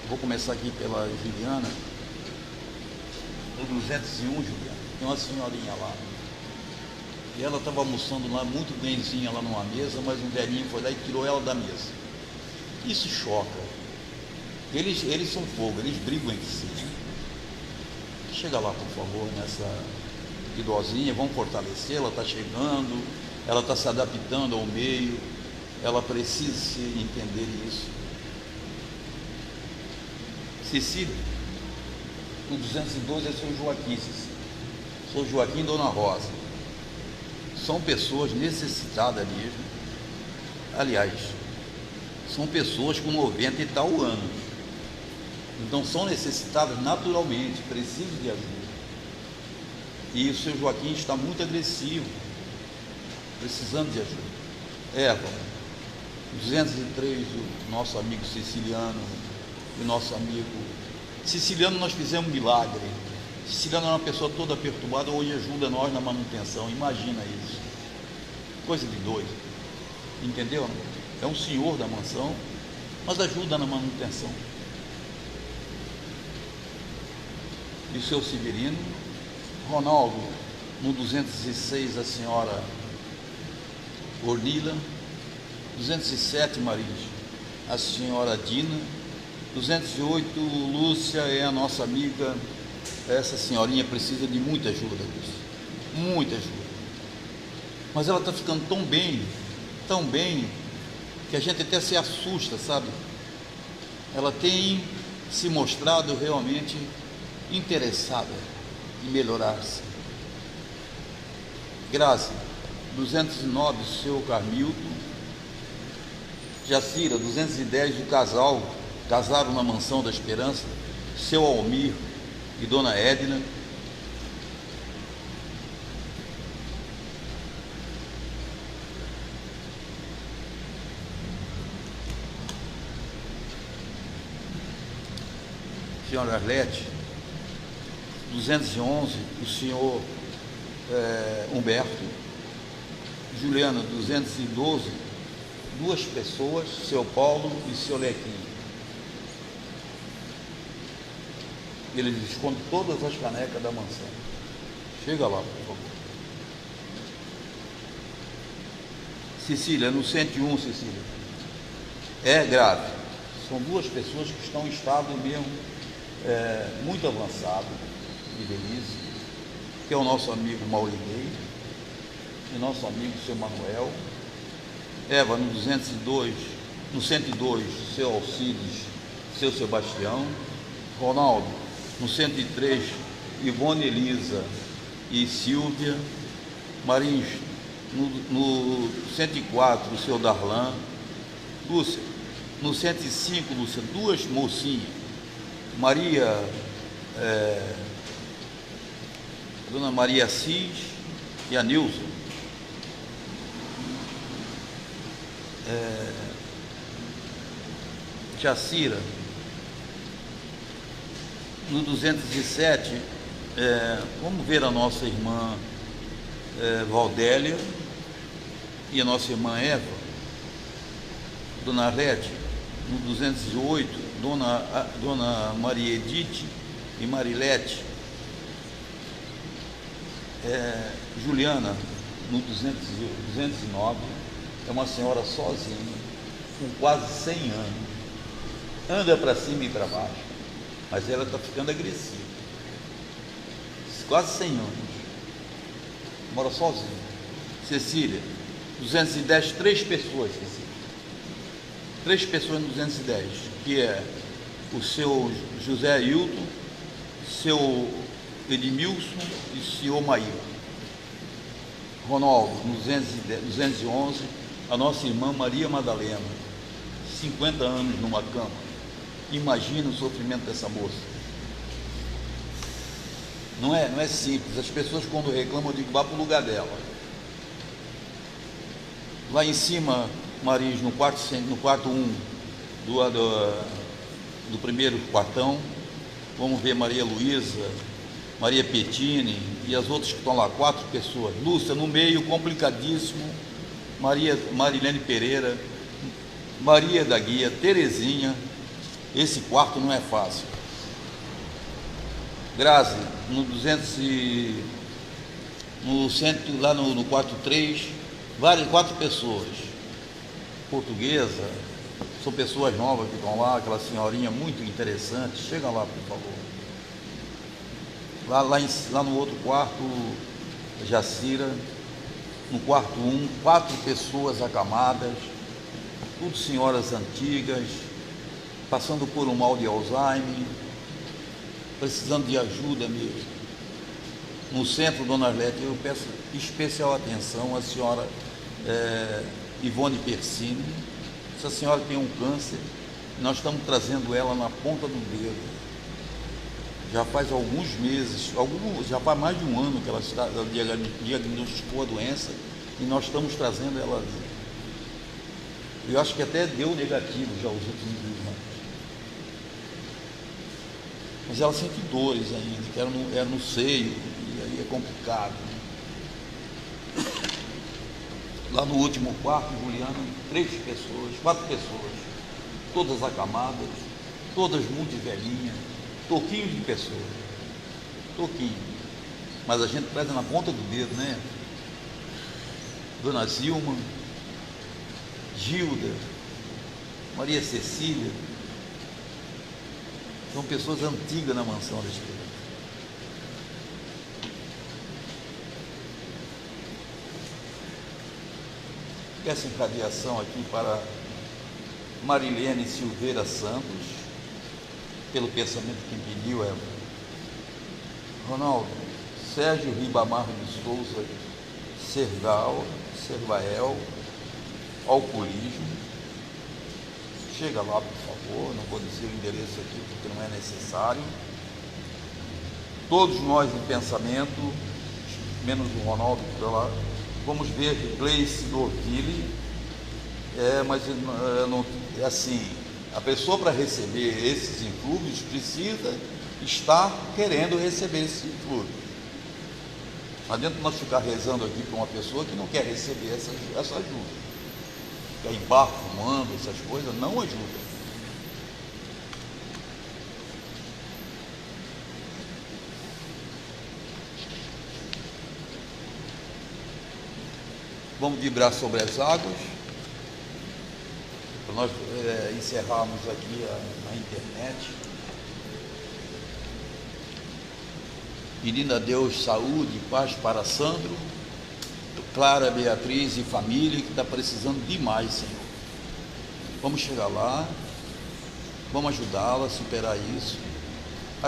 Vou começar aqui pela Juliana, no 201, Juliana. Tem uma senhorinha lá. E ela estava almoçando lá, muito benzinha lá numa mesa, mas um velhinho foi lá e tirou ela da mesa. Isso choca. Eles são fogo, eles brigam entre si. Chega lá, por favor, nessa idosinha, vamos fortalecer, ela está chegando, ela está se adaptando ao meio, ela precisa se entender isso. Cecília, o 212 é seu Joaquim, Cecília. Sou Joaquim e Dona Rosa. São pessoas necessitadas mesmo. Aliás, são pessoas com 90 e tal anos. Então são necessitadas naturalmente, precisam de ajuda. E o seu Joaquim está muito agressivo, precisando de ajuda. 203, o nosso amigo Siciliano, o nosso amigo Siciliano, nós fizemos um milagre. Siciliano é uma pessoa toda perturbada, hoje ajuda nós na manutenção, imagina isso. Coisa de doido, entendeu? É um senhor da mansão, mas ajuda na manutenção. E o seu Severino, Ronaldo, no 206 a senhora Ornila, 207 Maris, a senhora Dina, 208 Lúcia é a nossa amiga. Essa senhorinha precisa de muita ajuda, Lúcia, muita ajuda. Mas ela está ficando tão bem, que a gente até se assusta, sabe? Ela tem se mostrado realmente interessada em melhorar-se. Graça, 209, o seu Carmilton. Jacira, 210, o casal, casaram na Mansão da Esperança, seu Almir e Dona Edna. Senhora Arlete, 211, o senhor Humberto. Juliana, 212, duas pessoas, seu Paulo e seu Lequinho. Eles escondem todas as canecas da mansão. Chega lá, por favor. Cecília, no 101, Cecília. É grave. São duas pessoas que estão em estado mesmo muito avançado de velhice, que é o nosso amigo Maurinei e nosso amigo seu Manuel. Eva, no 202, no 102, seu Alcides, seu Sebastião. Ronaldo, no 103, Ivone Elisa e Silvia. Marins, no 104, o seu Darlan. Lúcia, no 105, Lúcia, duas mocinhas. Maria, Dona Maria Assis e a Nilson. Jacira, no 207, vamos ver a nossa irmã Valdélia e a nossa irmã Eva. Dona Rete, no 208, Dona Maria Edith e Marilete. Juliana, no 209, é uma senhora sozinha, com quase 100 anos, anda para cima e para baixo, mas ela está ficando agressiva, quase 100 anos, mora sozinha. Cecília, 210, 3 pessoas, Cecília. 3 pessoas no 210, que é o seu José Hilton, seu Edmilson e o senhor Maíra. Ronaldo, no 211, a nossa irmã Maria Madalena, 50 anos numa cama. Imagina o sofrimento dessa moça. Não é simples. As pessoas quando reclamam, eu digo, vá para o lugar dela. Lá em cima, Maris, no quarto 1 do primeiro quartão, vamos ver Maria Luísa, Maria Pettini e as outras que estão lá, 4 pessoas. Lúcia no meio, complicadíssimo. Marilene Pereira, Maria da Guia, Terezinha. Esse quarto não é fácil. Grazi, no centro, lá no quarto 3, 4 pessoas. Portuguesa, são pessoas novas que estão lá, aquela senhorinha muito interessante. Chega lá, por favor. Lá no outro quarto, Jacira. No quarto 1, 4 pessoas acamadas, tudo senhoras antigas, passando por um mal de Alzheimer, precisando de ajuda mesmo. No centro, Dona Arlete, eu peço especial atenção à senhora Ivone Persini. Essa senhora tem um câncer, nós estamos trazendo ela na ponta do dedo. Já faz alguns meses, já faz mais de um ano que ela diagnosticou a doença e nós estamos trazendo ela ali. Eu acho que até deu negativo já os últimos exames. Mas ela sente dores ainda, que era no seio, e aí é complicado. Lá no último quarto, Juliana, 4 pessoas, todas acamadas, todas muito velhinhas. Toquinho de pessoa, mas a gente traz na ponta do dedo, né? Dona Zilma, Gilda, Maria Cecília, são pessoas antigas na mansão da Esperança. Peço encadeação aqui para Marilene Silveira Santos, pelo pensamento que pediu ela. Ronaldo, Sérgio Ribamar de Souza Servael, alcoolismo. Chega lá, por favor, não vou dizer o endereço aqui porque não é necessário. Todos nós em pensamento, menos o Ronaldo que está lá, vamos ver Gleice Dorville, mas não, é assim. A pessoa, para receber esses influxos, precisa estar querendo receber esses influxos. Não adianta nós ficar rezando aqui para uma pessoa que não quer receber essa ajuda. Ficar em bar, fumando, essas coisas, não ajuda. Vamos vibrar sobre as águas. Para nós encerrarmos aqui a internet, pedindo a Deus saúde e paz para Sandro, Clara, Beatriz e família, que está precisando demais, Senhor. Vamos chegar lá, vamos ajudá-la a superar isso. Eu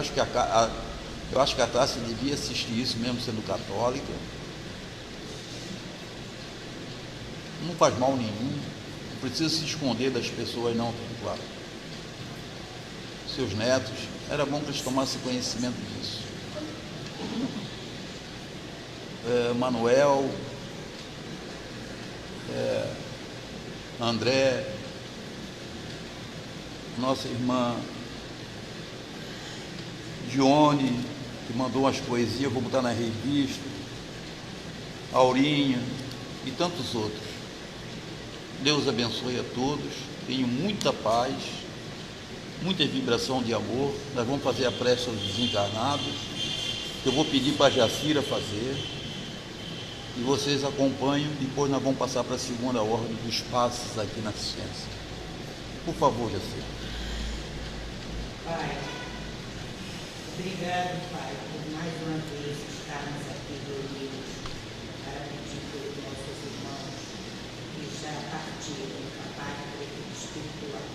acho que a Tássia devia assistir isso, mesmo sendo católica. Não faz mal nenhum. Não precisa se esconder das pessoas, não, claro. Seus netos, era bom que eles tomassem conhecimento disso. Manuel, André, nossa irmã Dione, que mandou umas poesias, vou botar na revista, Aurinha e tantos outros. Deus abençoe a todos, tenham muita paz, muita vibração de amor. Nós vamos fazer a prece aos desencarnados, que eu vou pedir para a Jacira fazer, e vocês acompanham. Depois nós vamos passar para a segunda ordem dos passos aqui na assistência. Por favor, Jacira. Pai, obrigado, Pai, por mais uma vez estarmos aqui reunidos para pedir pelos nossos irmãos que já partiram a pátria espiritual.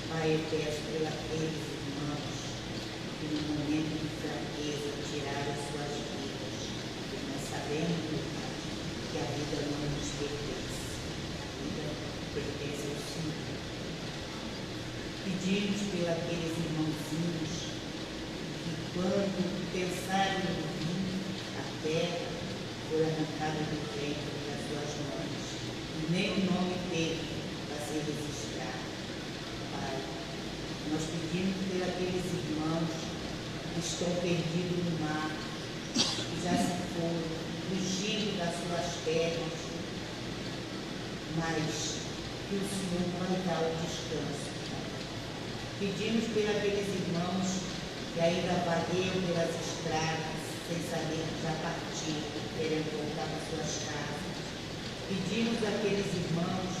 Pai, eu peço pelos irmãos que no momento de fraqueza tiraram suas vidas, porque nós sabemos, Pai, que a vida não nos pertence, a vida pertence ao Senhor. Pedimos pelos aqueles irmãozinhos que, quando pensarem nem o nome dele vai ser registrado. Pai, nós pedimos por aqueles irmãos que estão perdidos no mar, que já se foram, fugindo das suas terras, mas que o Senhor vai dar o descanso. Pedimos por aqueles irmãos que ainda vagueiam pelas estradas, sem saber que já partiram, querendo voltar para suas casas. Pedimos àqueles irmãos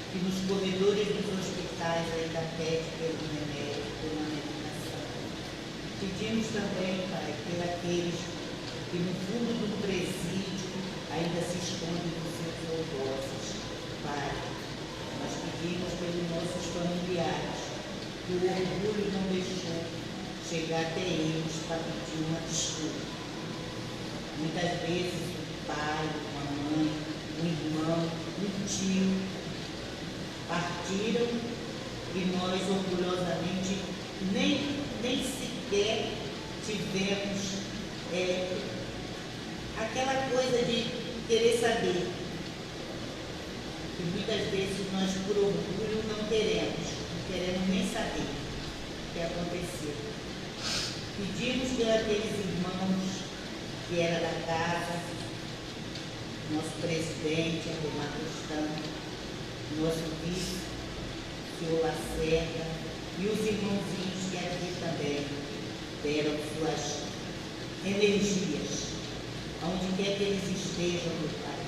que nos corredores dos hospitais ainda pedem pelo remédio, por uma medicação. Pedimos também, Pai, por aqueles que no fundo do presídio ainda se escondem dos seus algozes. Pai, nós pedimos pelos nossos familiares, que o orgulho não deixou chegar até eles para pedir uma desculpa. Muitas vezes o pai, uma mãe, um irmão, um tio partiram e nós orgulhosamente nem sequer tivemos aquela coisa de querer saber. E muitas vezes nós por orgulho não queremos nem saber o que aconteceu. Pedimos pelos irmãos que era da casa, nosso presidente, Ademar Cristão, nosso vice, senhor Lacerda, e os irmãozinhos que aqui também deram suas energias, onde quer que eles estejam, meu Pai,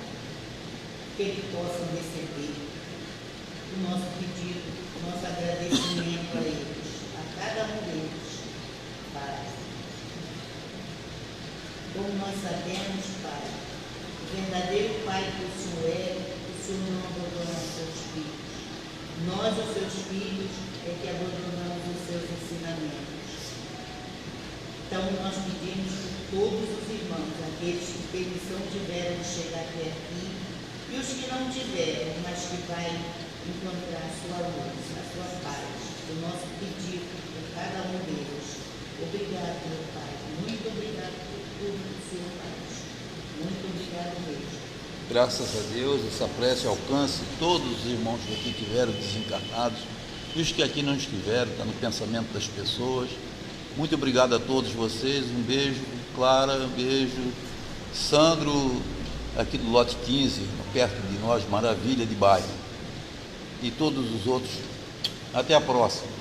que eles possam receber o nosso pedido, o nosso agradecimento a eles, a cada um deles, Pai. Como nós sabemos, Pai, o verdadeiro Pai que o Senhor não abandona os seus filhos. Nós, os seus filhos, é que abandonamos os seus ensinamentos. Então, nós pedimos por todos os irmãos, aqueles que permissão tiveram de chegar até aqui, e os que não tiveram, mas que vai encontrar a sua luz, a sua paz, o nosso pedido por cada um deles. Obrigado, meu Pai. Muito obrigado por tudo que o Senhor faz. Muito obrigado mesmo. Graças a Deus, essa prece alcance todos os irmãos que aqui tiveram desencarnados, e os que aqui não estiveram, está no pensamento das pessoas. Muito obrigado a todos vocês, um beijo, Clara, um beijo, Sandro, aqui do lote 15, perto de nós, maravilha de bairro, e todos os outros. Até a próxima.